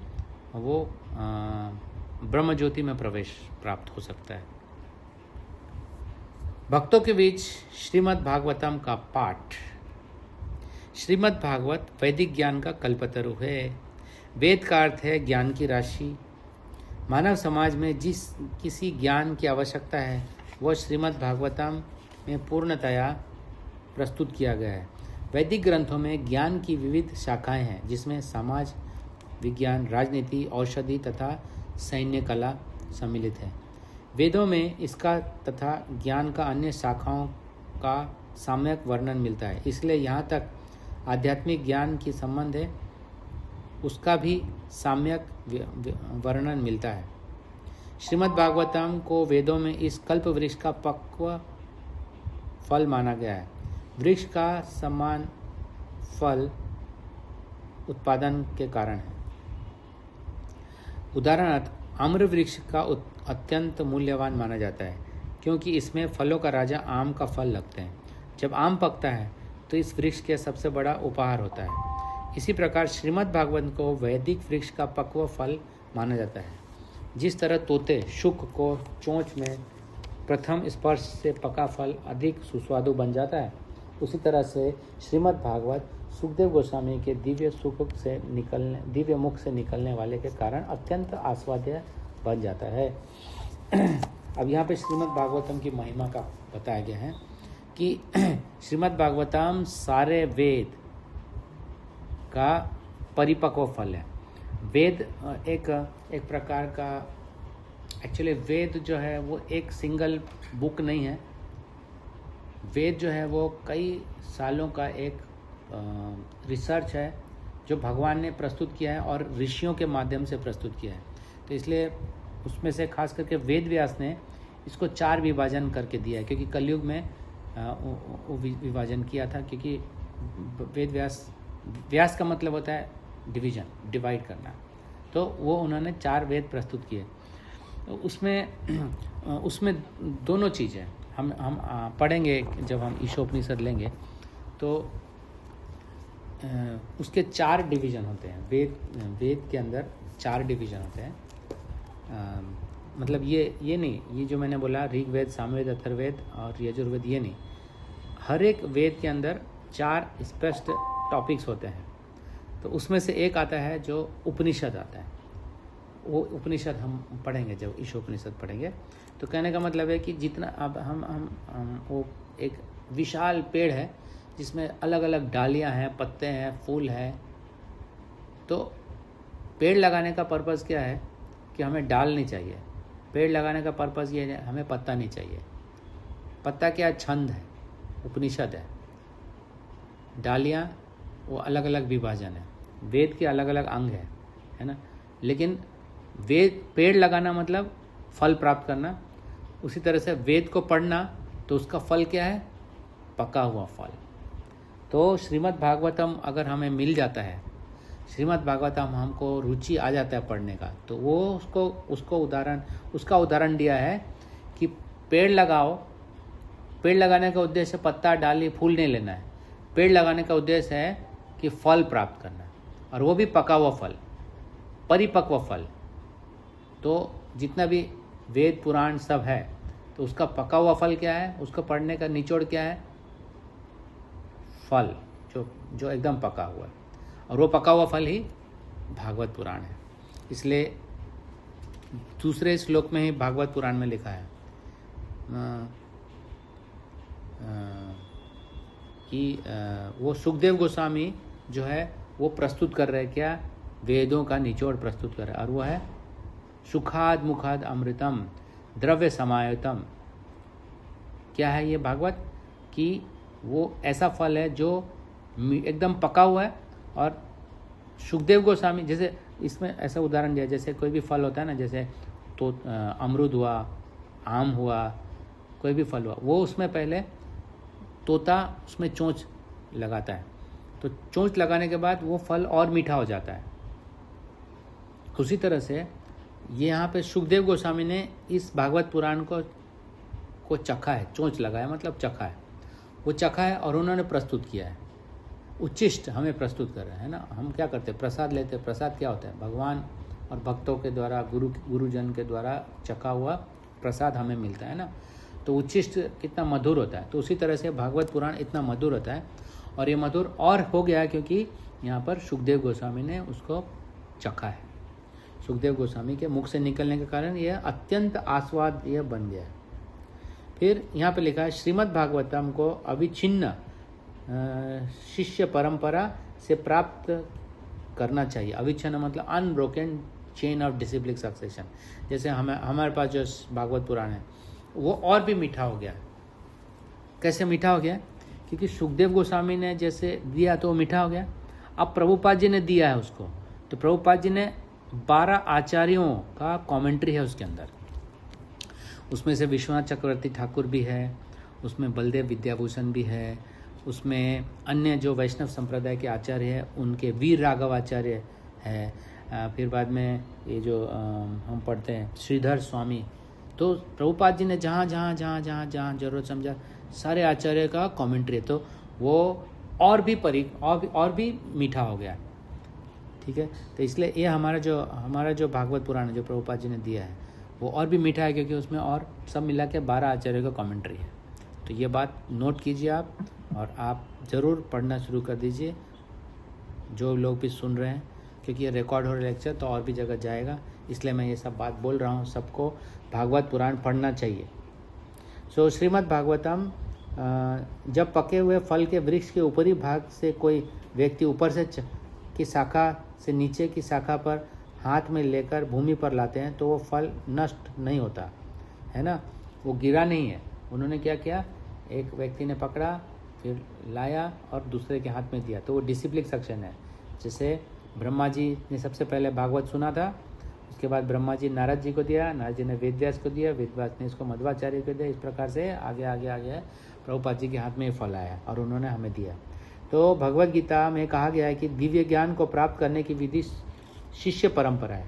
वो ब्रह्म ज्योति में प्रवेश प्राप्त हो सकता है। भक्तों के बीच श्रीमद् भागवतम का पाठ। श्रीमद् भागवत वैदिक ज्ञान का कल्पतरु है। वेद का अर्थ है ज्ञान की राशि। मानव समाज में जिस किसी ज्ञान की आवश्यकता है वह श्रीमद् भागवतम में पूर्णतया प्रस्तुत किया गया है। वैदिक ग्रंथों में ज्ञान की विविध शाखाएं हैं, जिसमें समाज विज्ञान, राजनीति, औषधि तथा सैन्य कला सम्मिलित है। वेदों में इसका तथा ज्ञान का अन्य शाखाओं का सम्यक वर्णन मिलता है, इसलिए यहाँ तक आध्यात्मिक ज्ञान की संबंध है उसका भी सम्यक वर्णन मिलता है। श्रीमद् भागवतम को वेदों में इस कल्प वृक्ष का पक्व फल माना गया है। वृक्ष का समान फल उत्पादन के कारण है। उदाहरणार्थ आम्र वृक्ष का अत्यंत मूल्यवान माना जाता है, क्योंकि इसमें फलों का राजा आम का फल लगते हैं। जब आम पकता है तो इस वृक्ष के सबसे बड़ा उपहार होता है। इसी प्रकार श्रीमद् भागवत को वैदिक वृक्ष का पक्व फल माना जाता है। जिस तरह तोते शुक को चोंच में प्रथम स्पर्श से पका फल अधिक सुस्वादु बन जाता है, उसी तरह से श्रीमद् भागवत सुखदेव गोस्वामी के दिव्य मुख से निकलने वाले के कारण अत्यंत आस्वाद्य बन जाता है। अब यहाँ पे श्रीमद् भागवतम की महिमा का बताया गया है कि श्रीमद् भागवतम सारे वेद का परिपक्व फल है। वेद एक प्रकार का, एक्चुअली वेद जो है वो एक सिंगल बुक नहीं है। वेद जो है वो कई सालों का एक रिसर्च है जो भगवान ने प्रस्तुत किया है और ऋषियों के माध्यम से प्रस्तुत किया है। तो इसलिए उसमें से खास करके वेद व्यास ने इसको 4 विभाजन करके दिया है, क्योंकि कलयुग में विभाजन किया था, क्योंकि वेद व्यास का मतलब होता है डिवीजन, डिवाइड करना। तो वो उन्होंने 4 वेद प्रस्तुत किए। उसमें दोनों चीज़ें हम पढ़ेंगे जब हम ईशोपनिषद लेंगे, तो उसके 4 डिवीज़न होते हैं। वेद के अंदर 4 डिवीज़न होते हैं। मतलब ये नहीं, ये जो मैंने बोला ऋग्वेद, सामवेद, अथर्ववेद और यजुर्वेद, ये नहीं। हर एक वेद के अंदर 4 स्पष्ट टॉपिक्स होते हैं। तो उसमें से एक आता है जो उपनिषद आता है। वो उपनिषद हम पढ़ेंगे जब ईशोपनिषद पढ़ेंगे। तो कहने का मतलब है कि जितना अब हम वो एक विशाल पेड़ है जिसमें अलग अलग डालियां हैं, पत्ते हैं, फूल हैं। तो पेड़ लगाने का पर्पज़ क्या है कि हमें डाल नहीं चाहिए। पेड़ लगाने का पर्पज़ ये है हमें पत्ता नहीं चाहिए। पत्ता क्या छंद है, उपनिषद है। डालियां वो अलग अलग विभाजन है। वेद के अलग अलग अंग है ना। लेकिन वेद, पेड़ लगाना मतलब फल प्राप्त करना। उसी तरह से वेद को पढ़ना तो उसका फल क्या है, पका हुआ फल। तो श्रीमद् भागवतम अगर हमें मिल जाता है, श्रीमद् भागवतम हमको रुचि आ जाता है पढ़ने का, तो वो उसका उदाहरण दिया है कि पेड़ लगाओ। पेड़ लगाने का उद्देश्य पत्ता, डाली, फूल नहीं लेना है। पेड़ लगाने का उद्देश्य है कि फल प्राप्त करना, और वो भी पका हुआ फल, परिपक्व फल। तो जितना भी वेद पुराण सब है, तो उसका पका हुआ फल क्या है, उसको पढ़ने का निचोड़ क्या है, फल जो एकदम पका हुआ है। और वो पका हुआ फल ही भागवत पुराण है। इसलिए दूसरे श्लोक में ही भागवत पुराण में लिखा है कि वो सुखदेव गोस्वामी जो है वो प्रस्तुत कर रहे क्या, वेदों का निचोड़ प्रस्तुत कर रहे, और वो है सुखाद मुखाद अमृतम द्रव्य समायुतम। क्या है ये भागवत, कि वो ऐसा फल है जो एकदम पका हुआ है और सुखदेव गोस्वामी, जैसे इसमें ऐसा उदाहरण दिया, जैसे कोई भी फल होता है ना, जैसे तो अमरूद हुआ, आम हुआ, कोई भी फल हुआ, वो उसमें पहले तोता उसमें चोंच लगाता है, तो चोंच लगाने के बाद वो फल और मीठा हो जाता है। उसी तरह से ये यहाँ पे सुखदेव गोस्वामी ने इस भागवत पुराण को चखा है, चोंच लगाया मतलब चखा है, वो चखा है और उन्होंने प्रस्तुत किया है। उच्चिष्ट हमें प्रस्तुत कर रहे हैं ना, हम क्या करते हैं, प्रसाद लेते हैं। प्रसाद क्या होता है, भगवान और भक्तों के द्वारा, गुरुजन के द्वारा चखा हुआ प्रसाद हमें मिलता है ना, तो उच्चिष्ट कितना मधुर होता है। तो उसी तरह से भागवत पुराण इतना मधुर होता है, और ये मधुर और हो गया क्योंकि यहाँ पर सुखदेव गोस्वामी ने उसको चखा है। सुखदेव गोस्वामी के मुख से निकलने के कारण यह अत्यंत आस्वाद यह बन गया है। फिर यहाँ पे लिखा है, श्रीमद् भागवतम को अविच्छिन्न शिष्य परंपरा से प्राप्त करना चाहिए। अविच्छिन्न मतलब unbroken chain of discipline succession. जैसे हमारे पास जो भागवत पुराण है वो और भी मीठा हो गया। कैसे मीठा हो गया? क्योंकि सुखदेव गोस्वामी ने जैसे दिया तो वो मीठा हो गया। अब प्रभुपाद जी ने दिया है उसको, तो प्रभुपाद जी ने 12 आचार्यों का कमेंट्री है उसके अंदर। उसमें से विश्वनाथ चक्रवर्ती ठाकुर भी है, उसमें बलदेव विद्याभूषण भी है, उसमें अन्य जो वैष्णव संप्रदाय के आचार्य हैं उनके वीर राघव आचार्य है, फिर बाद में ये जो हम पढ़ते हैं श्रीधर स्वामी। तो प्रभुपाद जी ने जहाँ जहाँ जरूरत समझा सारे आचार्य का कमेंट्री है, तो वो और भी मीठा हो गया। ठीक है, तो इसलिए ये हमारा जो भागवत पुराण है जो प्रभुपाद जी ने दिया है वो और भी मीठा है, क्योंकि उसमें और सब मिला के 12 आचार्यों का कमेंट्री है। तो ये बात नोट कीजिए आप, और आप ज़रूर पढ़ना शुरू कर दीजिए, जो लोग भी सुन रहे हैं, क्योंकि ये रिकॉर्ड हो रहा लेक्चर तो और भी जगह जाएगा, इसलिए मैं ये सब बात बोल रहा हूँ। सबको भागवत पुराण पढ़ना चाहिए। सो श्रीमद् भागवतम, जब पके हुए फल के वृक्ष के ऊपरी भाग से कोई व्यक्ति ऊपर से की शाखा से नीचे की शाखा पर हाथ में लेकर भूमि पर लाते हैं तो वो फल नष्ट नहीं होता है ना, वो गिरा नहीं है। उन्होंने क्या किया, एक व्यक्ति ने पकड़ा, फिर लाया और दूसरे के हाथ में दिया, तो वो डिसिप्लिन सेक्शन है। जैसे ब्रह्मा जी ने सबसे पहले भागवत सुना था, उसके बाद ब्रह्मा जी नारद जी को दिया, नारद जी ने वेदव्यास को दिया, वेदव्यास ने इसको मध्वाचार्य को दिया। इस प्रकार से आगे प्रभुपाद जी के हाथ में ये फल आया और उन्होंने हमें दिया। तो भगवद गीता में कहा गया है कि दिव्य ज्ञान को प्राप्त करने की विधि शिष्य परंपरा है।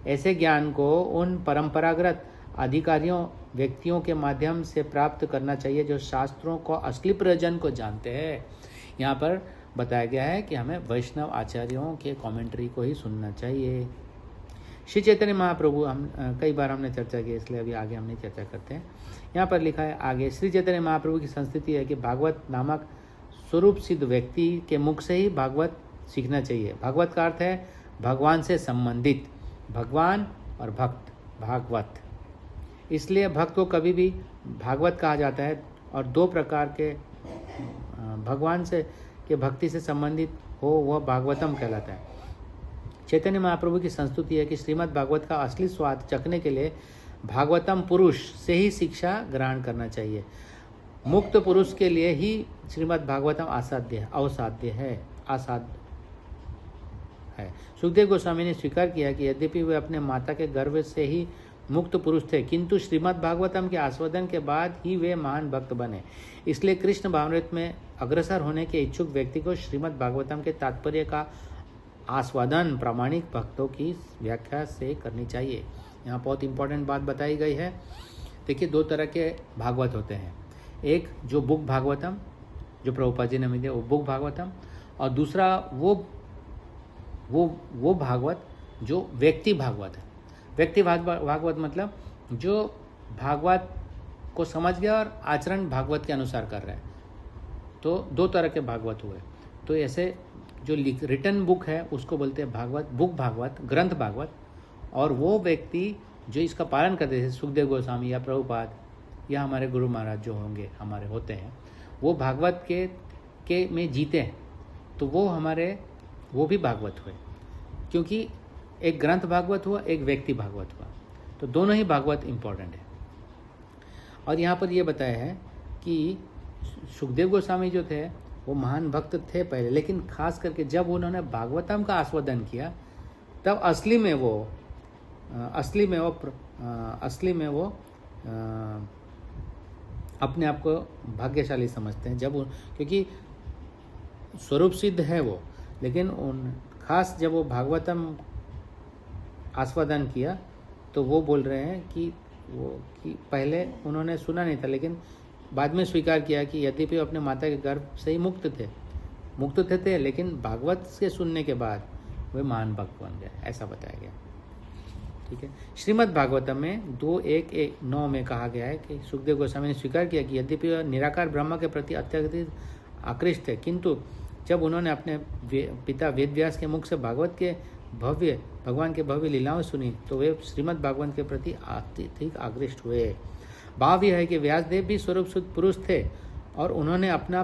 ऐसे ज्ञान को उन परंपरागत अधिकारियों व्यक्तियों के माध्यम से प्राप्त करना चाहिए जो शास्त्रों को असली प्रयोजन को जानते हैं। यहाँ पर बताया गया है कि हमें वैष्णव आचार्यों के कमेंट्री को ही सुनना चाहिए। श्री चैतन्य महाप्रभु, हम कई बार हमने चर्चा की, इसलिए अभी आगे हम नहीं चर्चा करते हैं। यहाँ पर लिखा है आगे, श्री चैतन्य महाप्रभु की संस्कृति है कि भागवत नामक स्वरूप सिद्ध व्यक्ति के मुख से ही भागवत सीखना चाहिए। भागवत का अर्थ है भगवान से संबंधित, भगवान और भक्त, भागवत। इसलिए भक्त को कभी भी भागवत कहा जाता है, और 2 प्रकार के भगवान से के भक्ति से संबंधित हो वह भागवतम कहलाता है। चैतन्य महाप्रभु की संस्तुति है कि श्रीमद् भागवत का असली स्वाद चखने के लिए भागवतम पुरुष से ही शिक्षा ग्रहण करना चाहिए। मुक्त पुरुष के लिए ही श्रीमद् भागवतम असाध्य है। सुखदेव गोस्वामी ने स्वीकार किया कि यद्यपि वे अपने माता के गर्भ से ही मुक्त पुरुष थे, किंतु श्रीमद् भागवतम के आस्वादन के बाद ही वे महान भक्त बने। इसलिए कृष्ण भावनामृत में अग्रसर होने के इच्छुक व्यक्ति को श्रीमद् भागवतम के तात्पर्य का आस्वादन प्रामाणिक भक्तों की व्याख्या से करनी चाहिए। यहाँ बहुत इंपॉर्टेंट बात बताई गई है। देखिए, 2 तरह के भागवत होते हैं, एक जो बुक भागवतम जो प्रभुपाद जी ने हमें दिया वो बुक भागवतम, और दूसरा वो भागवत जो व्यक्ति भागवत है। व्यक्ति भागवत मतलब जो भागवत को समझ गया और आचरण भागवत के अनुसार कर रहा है। तो 2 तरह के भागवत हुए। तो ऐसे जो रिटन बुक है उसको बोलते हैं भागवत, बुक भागवत, ग्रंथ भागवत। और वो व्यक्ति जो इसका पालन करते हैं, सुखदेव गोस्वामी या प्रभुपाद या हमारे गुरु महाराज जो होंगे, हमारे होते हैं, वो भागवत के में जीते हैं, तो वो भी भागवत हुए। क्योंकि एक ग्रंथ भागवत हुआ, एक व्यक्ति भागवत हुआ, तो दोनों ही भागवत इम्पोर्टेंट है। और यहाँ पर ये बताया है कि सुखदेव गोस्वामी जो थे वो महान भक्त थे पहले, लेकिन खास करके जब उन्होंने भागवतम का आस्वादन किया तब असली में वो अपने आप को भाग्यशाली समझते हैं क्योंकि स्वरूप सिद्ध है वो, लेकिन खास जब वो भागवतम आस्वादन किया तो वो बोल रहे हैं कि पहले उन्होंने सुना नहीं था, लेकिन बाद में स्वीकार किया कि यद्यपि अपने माता के गर्भ से ही मुक्त थे, लेकिन भागवत के सुनने के बाद वे महान भक्त बन गए, ऐसा बताया गया। ठीक है। श्रीमद् भागवतम में 2:1-9 में कहा गया है कि सुखदेव गोस्वामी ने स्वीकार किया कि यद्यपि वह निराकार ब्रह्म के प्रति अत्यधिक आकृष्ट थे, किंतु जब उन्होंने अपने पिता वेदव्यास के मुख से भगवान के भव्य लीलाओं सुनी तो वे श्रीमद् भागवत के प्रति अत्यधिक आकृष्ट हुए। भाव यह है कि व्यासदेव भी स्वरूप शुद्ध पुरुष थे और उन्होंने अपना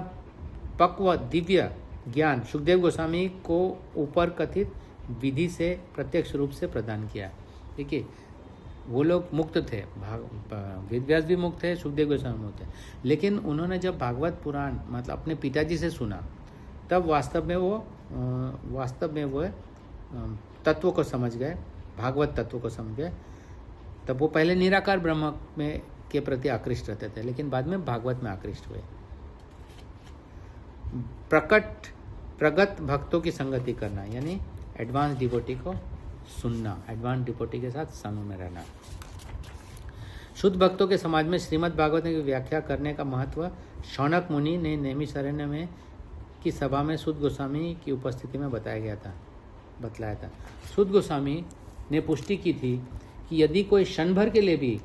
पक्व दिव्य ज्ञान सुखदेव गोस्वामी को ऊपर कथित विधि से प्रत्यक्ष रूप से प्रदान किया। देखिए, वो लोग मुक्त थे, वेदव्यास भी मुक्त थे, सुखदेव गोस्वामी मुक्त थे, लेकिन उन्होंने जब भागवत पुराण मतलब अपने पिताजी से सुना तब वास्तव में वो तत्व को समझ गए, भागवत तत्व को समझ गए। तब वो पहले निराकार ब्रह्म में के प्रति आकृष्ट रहते थे, लेकिन बाद में भागवत में आकृष्ट हुए। प्रगत भक्तों की संगति करना, यानी एडवांस डिवोटी को सुनना, एडवांस डिवोटी के साथ समूह में रहना। शुद्ध भक्तों के समाज में श्रीमद् भागवत की व्याख्या करने का महत्व शौनक मुनि ने नैमिषारण्य में की सभा में शुद्ध गोस्वामी की उपस्थिति में बतलाया था। शुद्ध गोस्वामी ने पुष्टि की थी कि यदि कोई क्षण भर के लिए भी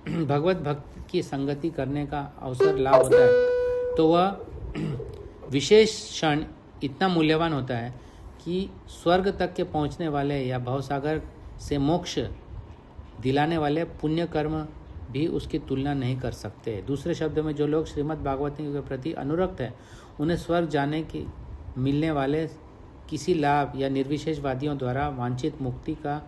भगवत भक्त की संगति करने का अवसर लाभ होता है तो वह विशेष क्षण इतना मूल्यवान होता है कि स्वर्ग तक के पहुंचने वाले या भवसागर से मोक्ष दिलाने वाले पुण्य कर्म भी उसकी तुलना नहीं कर सकते। दूसरे शब्दों में, जो लोग श्रीमद् भागवत के प्रति अनुरक्त हैं उन्हें स्वर्ग जाने की मिलने वाले किसी लाभ या निर्विशेषवादियों द्वारा वांछित मुक्ति का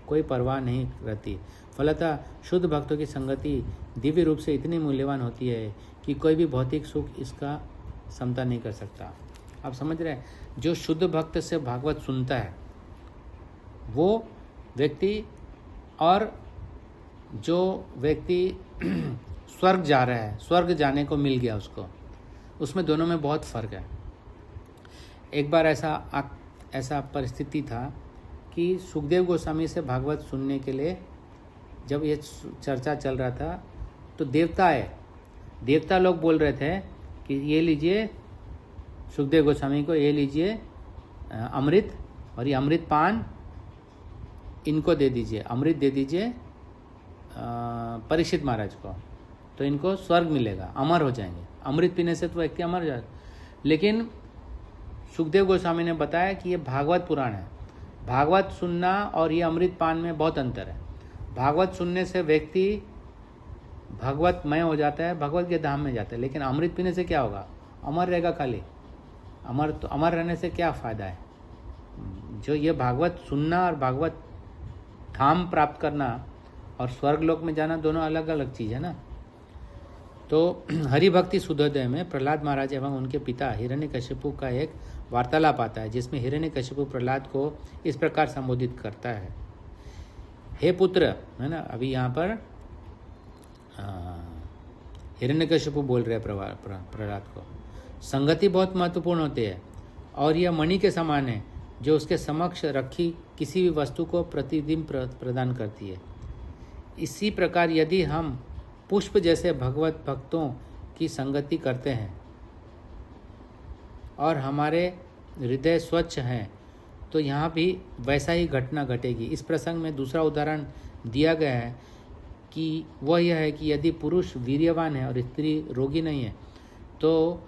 कोई परवाह नहीं रहती। फलतः शुद्ध भक्तों की संगति दिव्य रूप से इतनी मूल्यवान होती है कि कोई भी भौतिक सुख इसका समता नहीं कर सकता। आप समझ रहे हैं, जो शुद्ध भक्त से भागवत सुनता है वो व्यक्ति और जो व्यक्ति स्वर्ग जा रहा है, स्वर्ग जाने को मिल गया उसको, उसमें दोनों में बहुत फर्क है। एक बार ऐसा परिस्थिति था कि सुखदेव गोस्वामी से भागवत सुनने के लिए जब ये चर्चा चल रहा था तो देवता लोग बोल रहे थे कि ये लीजिए सुखदेव गोस्वामी को, ये लीजिए अमृत, और ये अमृत पान इनको दे दीजिए, अमृत दे दीजिए परीक्षित महाराज को, तो इनको स्वर्ग मिलेगा, अमर हो जाएंगे। अमृत पीने से तो व्यक्ति अमर जाए। लेकिन सुखदेव गोस्वामी ने बताया कि ये भागवत पुराण है, भागवत सुनना और ये अमृत पान में बहुत अंतर है। भागवत सुनने से व्यक्ति भगवतमय हो जाता है, भगवत के धाम में जाता है, लेकिन अमृत पीने से क्या होगा? अमर रहेगा खाली। अमर रहने से क्या फ़ायदा है? जो ये भागवत सुनना और भागवत धाम प्राप्त करना और स्वर्गलोक में जाना दोनों अलग अलग चीज़ है ना। तो हरिभक्ति सुधोदय में प्रहलाद महाराज एवं उनके पिता हिरण्यकशिपु का एक वार्तालाप आता है, जिसमें हिरण्यकशिपु प्रहलाद को इस प्रकार संबोधित करता है, हे पुत्र, है ना। अभी यहाँ पर हिरण्यकशिपु बोल रहे प्रहलाद को, संगति बहुत महत्वपूर्ण होती है और यह मणि के समान है जो उसके समक्ष रखी किसी भी वस्तु को प्रतिदिन प्रदान करती है। इसी प्रकार यदि हम पुष्प जैसे भगवत भक्तों की संगति करते हैं और हमारे हृदय स्वच्छ हैं तो यहाँ भी वैसा ही घटना घटेगी। इस प्रसंग में दूसरा उदाहरण दिया गया है कि वह यह है कि यदि पुरुष वीर्यवान है और स्त्री रोगी नहीं है तो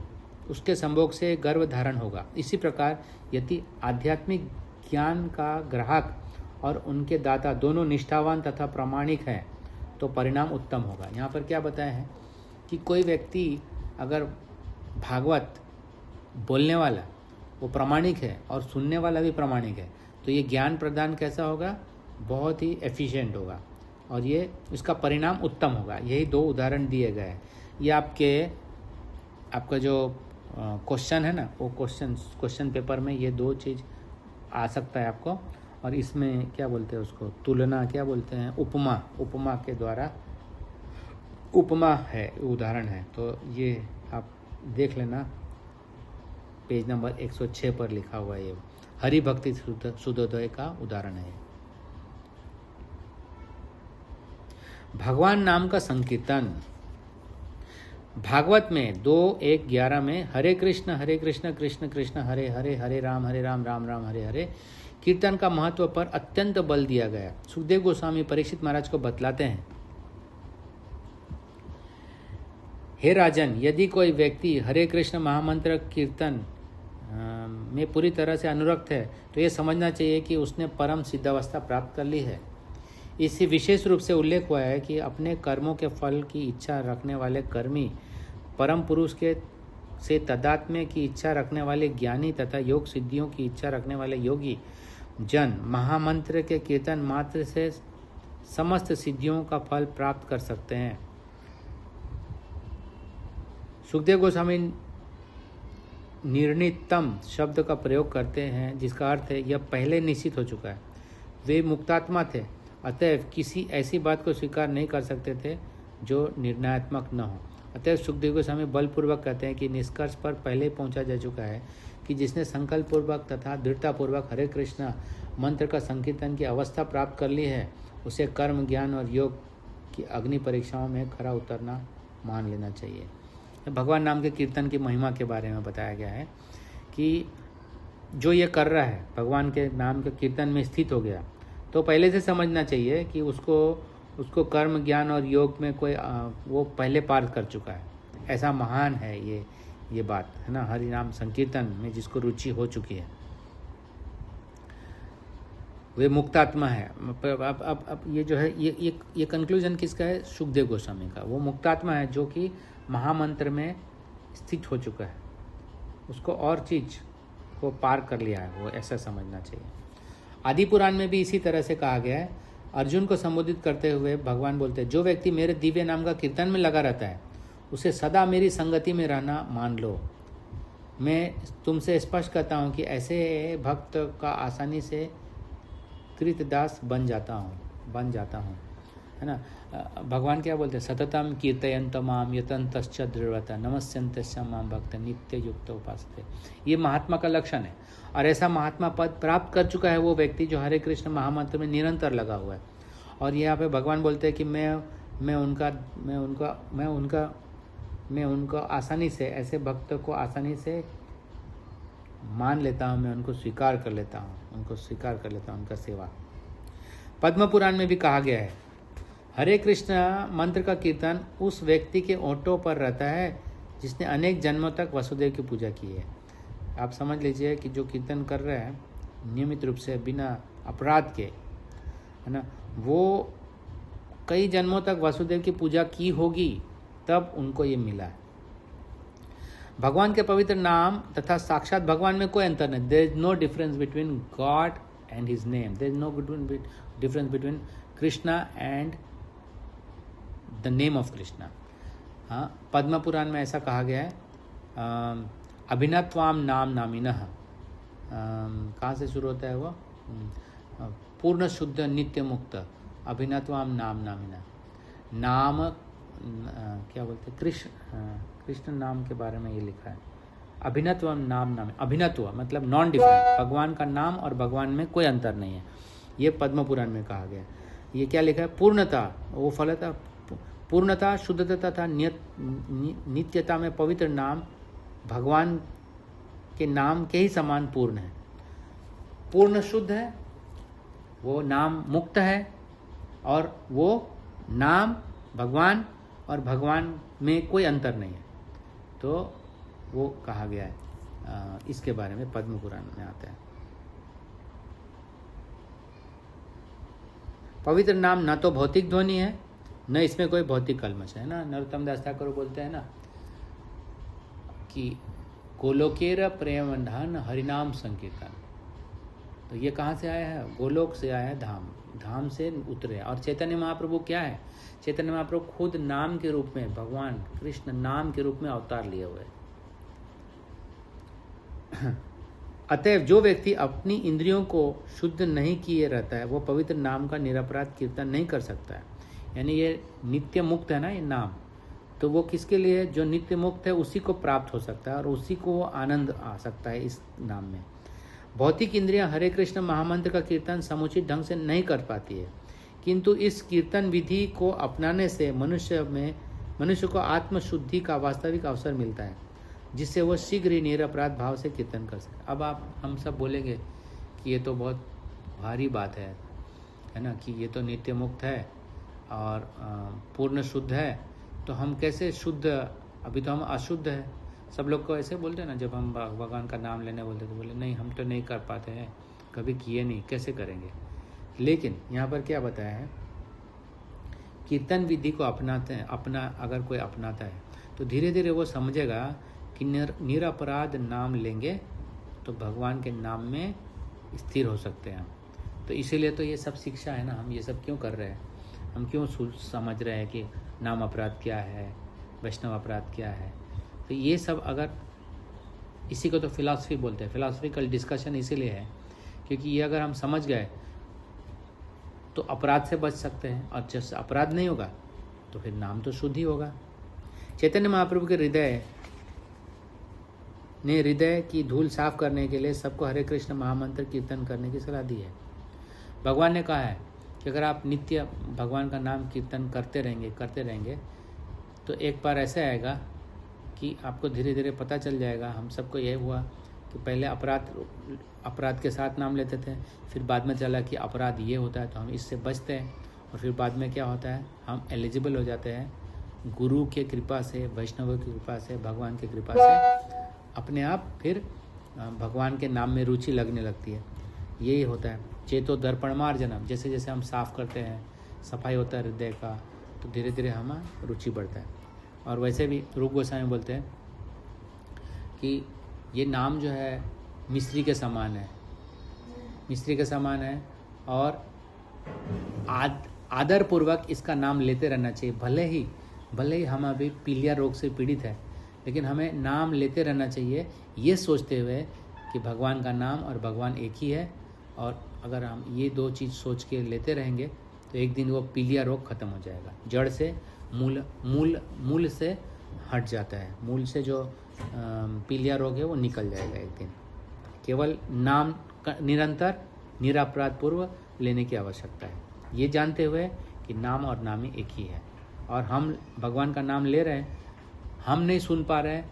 उसके संभोग से गर्भ धारण होगा। इसी प्रकार यदि आध्यात्मिक ज्ञान का ग्राहक और उनके दाता दोनों निष्ठावान तथा प्रामाणिक हैं तो परिणाम उत्तम होगा। यहाँ पर क्या बताया है कि कोई व्यक्ति अगर भागवत बोलने वाला वो प्रामाणिक है और सुनने वाला भी प्रामाणिक है तो ये ज्ञान प्रदान कैसा होगा? बहुत ही एफिशिएंट होगा और ये इसका परिणाम उत्तम होगा। यही दो उदाहरण दिए गए हैं। ये आपका जो क्वेश्चन है ना, वो क्वेश्चन पेपर में ये दो चीज़ आ सकता है आपको। और इसमें क्या बोलते हैं उसको, तुलना क्या बोलते हैं, उपमा के द्वारा, उपमा है, उदाहरण है। तो ये आप देख लेना, पेज नंबर 106 पर लिखा हुआ है। ये हरि भक्ति सूर्योदय का उदाहरण है। भगवान नाम का संकीर्तन। भागवत में 2:1-11 में हरे कृष्ण कृष्ण कृष्ण हरे हरे, हरे राम राम राम हरे हरे कीर्तन का महत्व पर अत्यंत बल दिया गया। सुखदेव गोस्वामी परीक्षित महाराज को बतलाते हैं, हे राजन, यदि कोई व्यक्ति हरे कृष्ण महामंत्र कीर्तन में पूरी तरह से अनुरक्त है तो यह समझना चाहिए कि उसने परम सिद्धावस्था प्राप्त कर ली है। इसी विशेष रूप से उल्लेख हुआ है कि अपने कर्मों के फल की इच्छा रखने वाले कर्मी, परम पुरुष के से तदात्म्य की इच्छा रखने वाले ज्ञानी तथा योग सिद्धियों की इच्छा रखने वाले योगी जन महामंत्र के कीर्तन मात्र से समस्त सिद्धियों का फल प्राप्त कर सकते हैं। सुखदेव गोस्वामी निर्णितम शब्द का प्रयोग करते हैं, जिसका अर्थ है यह पहले निश्चित हो चुका है। वे मुक्तात्मा थे, अतएव किसी ऐसी बात को स्वीकार नहीं कर सकते थे जो निर्णयात्मक न हो। अतएव सुखदेव गोस्वामी बलपूर्वक कहते हैं कि निष्कर्ष पर पहले पहुंचा जा चुका है कि जिसने संकल्प पूर्वक तथा दृढ़तापूर्वक हरे कृष्ण मंत्र का संकीर्तन की अवस्था प्राप्त कर ली है, उसे कर्म, ज्ञान और योग की अग्नि परीक्षाओं में खरा उतरना मान लेना चाहिए। भगवान नाम के कीर्तन की महिमा के बारे में बताया गया है कि जो ये कर रहा है, भगवान के नाम के कीर्तन में स्थित हो गया, तो पहले से समझना चाहिए कि उसको कर्म, ज्ञान और योग में कोई वो पहले पार कर चुका है। ऐसा महान है ये बात, है ना, हरि नाम संकीर्तन में जिसको रुचि हो चुकी है, वे मुक्तात्मा है। अब ये जो है, ये कंक्लूजन किसका है? सुखदेव गोस्वामी का। वो मुक्तात्मा है जो कि महामंत्र में स्थित हो चुका है, उसको और चीज को पार कर लिया है, वो ऐसा समझना चाहिए। आदि पुराण में भी इसी तरह से कहा गया है। अर्जुन को संबोधित करते हुए भगवान बोलते हैं, जो व्यक्ति मेरे दिव्य नाम का कीर्तन में लगा रहता है उसे सदा मेरी संगति में रहना मान लो। मैं तुमसे स्पष्ट कहता हूँ कि ऐसे भक्त का आसानी से कृतदास बन जाता हूँ, है ना। भगवान क्या बोलते हैं? सततम कीर्तयन्त माम यतन्तश्च दृढ़ता नमस्यन्तश्च माम भक्त नित्य युक्त उपासते। ये महात्मा का लक्षण है, और ऐसा महात्मा पद प्राप्त कर चुका है वो व्यक्ति जो हरे कृष्ण महामंत्र में निरंतर लगा हुआ है। और यहाँ पे भगवान बोलते हैं कि मैं उनका आसानी से, ऐसे भक्त को आसानी से मान लेता हूँ, मैं उनको स्वीकार कर लेता हूँ, उनका सेवा। पद्म पुराण में भी कहा गया है, हरे कृष्ण मंत्र का कीर्तन उस व्यक्ति के ओंठों पर रहता है जिसने अनेक जन्मों तक वसुदेव की पूजा की है। आप समझ लीजिए कि जो कीर्तन कर रहे हैं नियमित रूप से बिना अपराध के, है ना, वो कई जन्मों तक वसुदेव की पूजा की होगी, तब उनको ये मिला है। भगवान के पवित्र नाम तथा साक्षात भगवान में कोई अंतर नहीं। There is no difference between God and his name. There is no difference between Krishna and the name of Krishna. हाँ, पद्म पुराण में ऐसा कहा गया है, अभिनत्वाम नाम नामिनः। कहाँ से शुरू होता है वो? पूर्ण शुद्ध नित्य मुक्त अभिनत्वाम नाम नामिनः। नाम क्या बोलते हैं? कृष्ण नाम के बारे में ये लिखा है, अभिनत्वम नाम नाम। अभिनत्व मतलब नॉन डिफरेंट, भगवान का नाम और भगवान में कोई अंतर नहीं है, ये पद्म पुराण में कहा गया। ये क्या लिखा है? पूर्णता, वो फलता, पूर्णता, शुद्धता तथा नित्यता में पवित्र नाम भगवान के नाम के ही समान पूर्ण है। पूर्ण शुद्ध है, वो नाम मुक्त है, और वो नाम भगवान और भगवान में कोई अंतर नहीं है। तो वो कहा गया है, इसके बारे में पद्म पुराण में आता है। पवित्र नाम न तो भौतिक ध्वनि है, न इसमें कोई भौतिक कलमश है ना। नरोत्तम दास ठाकुर बोलते हैं ना कि गोलोकेर प्रेम धन हरिनाम संकीर्तन। तो ये कहाँ से आया है? गोलोक से आया है, धाम से उतरे। और चैतन्य महाप्रभु क्या है? चैतन्य महाप्रभु खुद नाम के रूप में, भगवान कृष्ण नाम के रूप में अवतार लिए हुए, अतएव जो व्यक्ति अपनी इंद्रियों को शुद्ध नहीं किए रहता है वो पवित्र नाम का निरपराध कीर्तन नहीं कर सकता है। यानी ये नित्य मुक्त है ना ये नाम, तो वो किसके लिए, जो नित्य मुक्त है उसी को प्राप्त हो सकता है और उसी को वो आनंद आ सकता है इस नाम में। भौतिक इंद्रियां हरे कृष्ण महामंत्र का कीर्तन समुचित ढंग से नहीं कर पाती है, किंतु इस कीर्तन विधि को अपनाने से मनुष्य को आत्मशुद्धि का वास्तविक अवसर मिलता है, जिससे वो शीघ्र ही निरपराध भाव से कीर्तन कर सके। अब हम सब बोलेंगे कि ये तो बहुत भारी बात है ना, कि ये तो नित्य मुक्त है और पूर्ण शुद्ध है, तो हम कैसे शुद्ध, अभी तो हम अशुद्ध है। सब लोग को ऐसे बोलते हैं ना, जब हम भगवान का नाम लेने बोलते तो बोले नहीं हम तो नहीं कर पाते हैं, कभी किए नहीं, कैसे करेंगे। लेकिन यहाँ पर क्या बताया है, कीर्तन विधि को अगर कोई अपनाता है तो धीरे धीरे वो समझेगा कि निरपराध नाम लेंगे तो भगवान के नाम में स्थिर हो सकते हैं। तो इसीलिए तो ये सब शिक्षा है ना, हम ये सब क्यों कर रहे हैं, हम क्यों समझ रहे हैं कि नाम अपराध क्या है, वैष्णव अपराध क्या है। तो ये सब अगर, इसी को तो फिलॉसफी बोलते हैं, फिलॉसफिकल डिस्कशन इसीलिए है क्योंकि ये अगर हम समझ गए तो अपराध से बच सकते हैं, और जब अपराध नहीं होगा तो फिर नाम तो शुद्ध ही होगा। चैतन्य महाप्रभु के हृदय की धूल साफ करने के लिए सबको हरे कृष्ण महामंत्र कीर्तन करने की सलाह दी है। भगवान ने कहा है कि अगर आप नित्य भगवान का नाम कीर्तन करते रहेंगे तो एक बार ऐसे आएगा कि आपको धीरे धीरे पता चल जाएगा। हम सबको यह हुआ कि पहले अपराध के साथ नाम लेते थे, फिर बाद में चला कि अपराध ये होता है तो हम इससे बचते हैं, और फिर बाद में क्या होता है, हम एलिजिबल हो जाते हैं गुरु के कृपा से, वैष्णव की कृपा से, भगवान की कृपा से, अपने आप फिर भगवान के नाम में रुचि लगने लगती है। यही होता है चेतो दर्पण मार्जनम, जैसे जैसे हम साफ करते हैं, सफाई होता है हृदय का, तो धीरे धीरे हमारा रुचि बढ़ता है। और वैसे भी रूप गोस्वामी बोलते हैं कि ये नाम जो है मिस्त्री के समान है, और आदरपूर्वक इसका नाम लेते रहना चाहिए। भले ही हम अभी पीलिया रोग से पीड़ित है, लेकिन हमें नाम लेते रहना चाहिए ये सोचते हुए कि भगवान का नाम और भगवान एक ही है। और अगर हम ये दो चीज़ सोच के लेते रहेंगे तो एक दिन वो पीलिया रोग खत्म हो जाएगा, जड़ से, मूल से हट जाता है। मूल से जो पीलिया रोग है वो निकल जाएगा एक दिन। केवल नाम निरंतर निरपराध पूर्व लेने की आवश्यकता है, ये जानते हुए कि नाम और नामी एक ही है। और हम भगवान का नाम ले रहे हैं, हम नहीं सुन पा रहे हैं,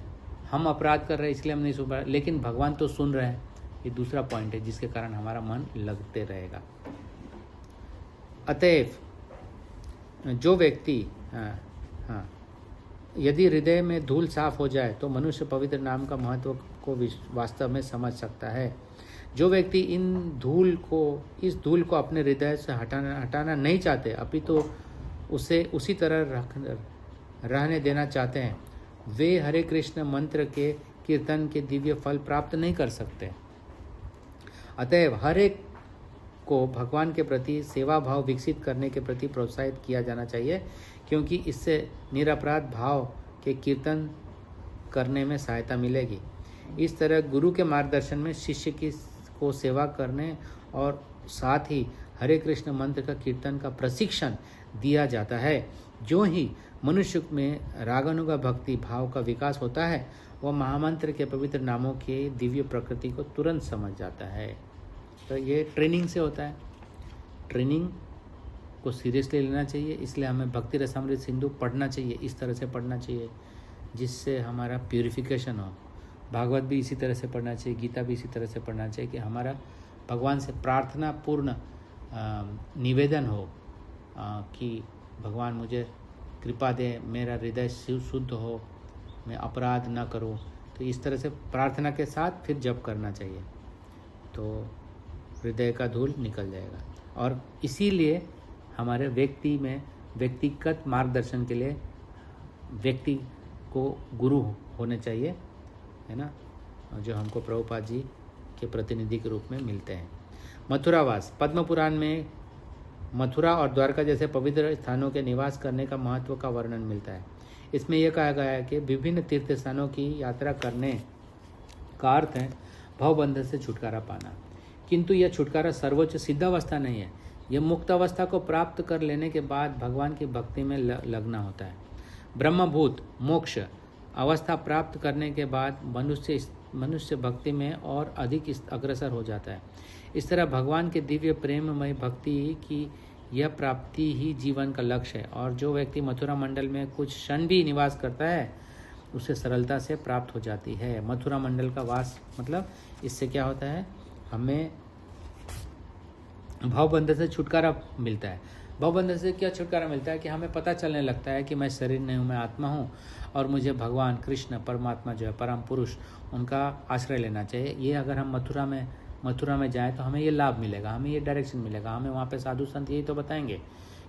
हम अपराध कर रहे हैं इसलिए हम नहीं सुन पा रहे, लेकिन भगवान तो सुन रहे हैं। ये दूसरा पॉइंट है जिसके कारण हमारा मन लगते रहेगा। अतएव जो व्यक्ति यदि हृदय में धूल साफ हो जाए तो मनुष्य पवित्र नाम का महत्व को वास्तव में समझ सकता है। जो व्यक्ति इस धूल को अपने हृदय से हटाना नहीं चाहते, अपितु उसे उसी तरह रहने देना चाहते हैं, वे हरे कृष्ण मंत्र के कीर्तन के दिव्य फल प्राप्त नहीं कर सकते। अतएव हर एक को भगवान के प्रति सेवा भाव विकसित करने के प्रति प्रोत्साहित किया जाना चाहिए, क्योंकि इससे निरपराध भाव के कीर्तन करने में सहायता मिलेगी। इस तरह गुरु के मार्गदर्शन में शिष्य को सेवा करने और साथ ही हरे कृष्ण मंत्र का कीर्तन का प्रशिक्षण दिया जाता है। जो ही मनुष्य में रागानुगा भक्ति भाव का विकास होता है, वह महामंत्र के पवित्र नामों के दिव्य प्रकृति को तुरंत समझ जाता है। तो ये ट्रेनिंग से होता है, ट्रेनिंग को सीरियसली लेना चाहिए। इसलिए हमें भक्ति रसामृत सिंधु पढ़ना चाहिए, इस तरह से पढ़ना चाहिए जिससे हमारा प्यूरिफिकेशन हो। भागवत भी इसी तरह से पढ़ना चाहिए, गीता भी इसी तरह से पढ़ना चाहिए कि हमारा भगवान से प्रार्थना पूर्ण निवेदन हो कि भगवान मुझे कृपा दे, मेरा हृदय शुद्ध हो, मैं अपराध ना करूं। तो इस तरह से प्रार्थना के साथ फिर जप करना चाहिए, तो हृदय का धूल निकल जाएगा। और इसीलिए हमारे व्यक्तिगत मार्गदर्शन के लिए व्यक्ति को गुरु होने चाहिए, है ना, जो हमको प्रभुपाद जी के प्रतिनिधि के रूप में मिलते हैं। मथुरावास, पद्म पुराण में मथुरा और द्वारका जैसे पवित्र स्थानों के निवास करने का महत्व का वर्णन मिलता है। इसमें यह कहा गया है कि विभिन्न तीर्थ स्थानों की यात्रा करने का अर्थ है भवबंधन से छुटकारा पाना। किंतु यह छुटकारा सर्वोच्च सिद्धावस्था नहीं है। यह मुक्त अवस्था को प्राप्त कर लेने के बाद भगवान की भक्ति में लगना होता है। ब्रह्मभूत मोक्ष अवस्था प्राप्त करने के बाद मनुष्य भक्ति में और अधिक अग्रसर हो जाता है। इस तरह भगवान के दिव्य प्रेममय भक्ति की यह प्राप्ति ही जीवन का लक्ष्य है। और जो व्यक्ति मथुरा मंडल में कुछ क्षण भी निवास करता है उसे सरलता से प्राप्त हो जाती है। मथुरा मंडल का वास मतलब इससे क्या होता है, हमें भवबंधन से छुटकारा मिलता है। भवबंधन से क्या छुटकारा मिलता है कि हमें पता चलने लगता है कि मैं शरीर नहीं हूँ, मैं आत्मा हूँ और मुझे भगवान कृष्ण परमात्मा जो है परम पुरुष उनका आश्रय लेना चाहिए। ये अगर हम मथुरा में जाएं तो हमें ये लाभ मिलेगा, हमें ये डायरेक्शन मिलेगा। हमें वहाँ पे साधु संत यही तो बताएंगे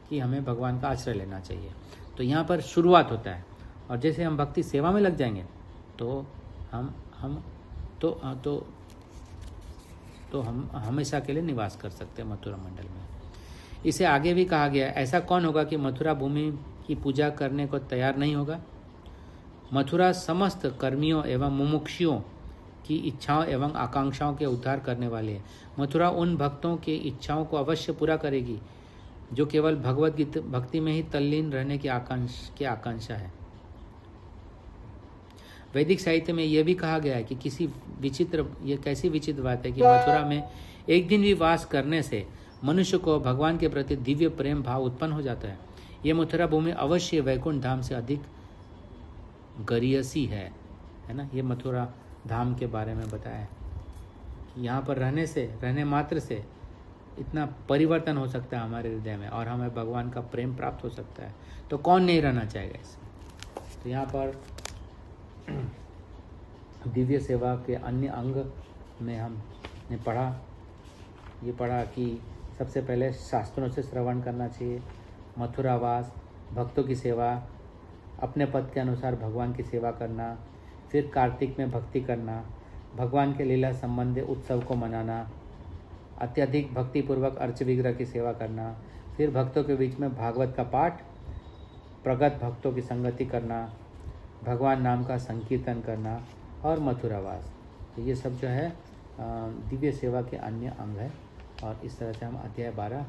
कि हमें भगवान का आश्रय लेना चाहिए। तो यहाँ पर शुरुआत होता है और जैसे हम भक्ति सेवा में लग जाएंगे तो हम हमेशा के लिए निवास कर सकते हैं मथुरा मंडल में। इसे आगे भी कहा गया है, ऐसा कौन होगा कि मथुरा भूमि की पूजा करने को तैयार नहीं होगा। मथुरा समस्त कर्मियों एवं मुमुक्षुओं की इच्छाओं एवं आकांक्षाओं के उद्धार करने वाली है। मथुरा उन भक्तों की इच्छाओं को अवश्य पूरा करेगी जो केवल भगवत भक्ति में ही तल्लीन रहने की आकांक्षा है। वैदिक साहित्य में यह भी कहा गया है कि ये कैसी विचित्र बात है कि मथुरा में एक दिन भी वास करने से मनुष्य को भगवान के प्रति दिव्य प्रेम भाव उत्पन्न हो जाता है। ये मथुरा भूमि अवश्य वैकुंठ धाम से अधिक गरियसी है ना। ये मथुरा धाम के बारे में बताया कि यहाँ पर रहने मात्र से इतना परिवर्तन हो सकता है हमारे हृदय में और हमें भगवान का प्रेम प्राप्त हो सकता है। तो कौन नहीं रहना चाहेगा इसमें। तो यहाँ पर दिव्य सेवा के अन्य अंग में हमने पढ़ा कि सबसे पहले शास्त्रों से श्रवण करना चाहिए, मथुरावास, भक्तों की सेवा, अपने पद के अनुसार भगवान की सेवा करना, फिर कार्तिक में भक्ति करना, भगवान के लीला संबंधी उत्सव को मनाना, अत्यधिक भक्तिपूर्वक अर्च विग्रह की सेवा करना, फिर भक्तों के बीच में भागवत का पाठ, प्रगत भक्तों की संगति करना, भगवान नाम का संकीर्तन करना और मथुरावास। तो ये सब जो है दिव्य सेवा के अन्य अंग है। और इस तरह से हम अध्याय 12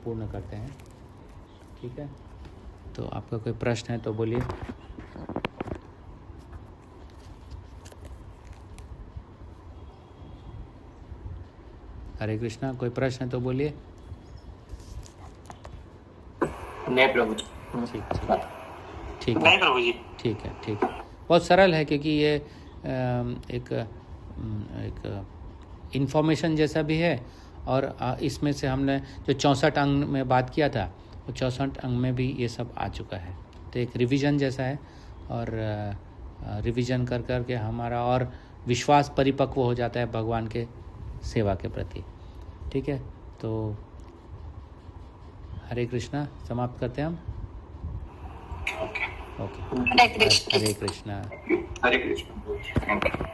पूर्ण करते हैं। ठीक है, तो आपका कोई प्रश्न है तो बोलिए। हरे कृष्णा, कोई प्रश्न है तो बोलिए। नहीं प्रभु जी। ठीक नहीं प्रभु जी। ठीक है। बहुत सरल है क्योंकि ये एक इन्फॉर्मेशन जैसा भी है और इसमें से हमने जो 64 अंग में बात किया था वो 64 अंग में भी ये सब आ चुका है। तो एक रिवीजन जैसा है और रिवीजन कर के हमारा और विश्वास परिपक्व हो जाता है भगवान के सेवा के प्रति। ठीक है, तो हरे कृष्णा, समाप्त करते हैं हम। ओके, हरे कृष्णा। हरे कृष्णा। हरे कृष्णा।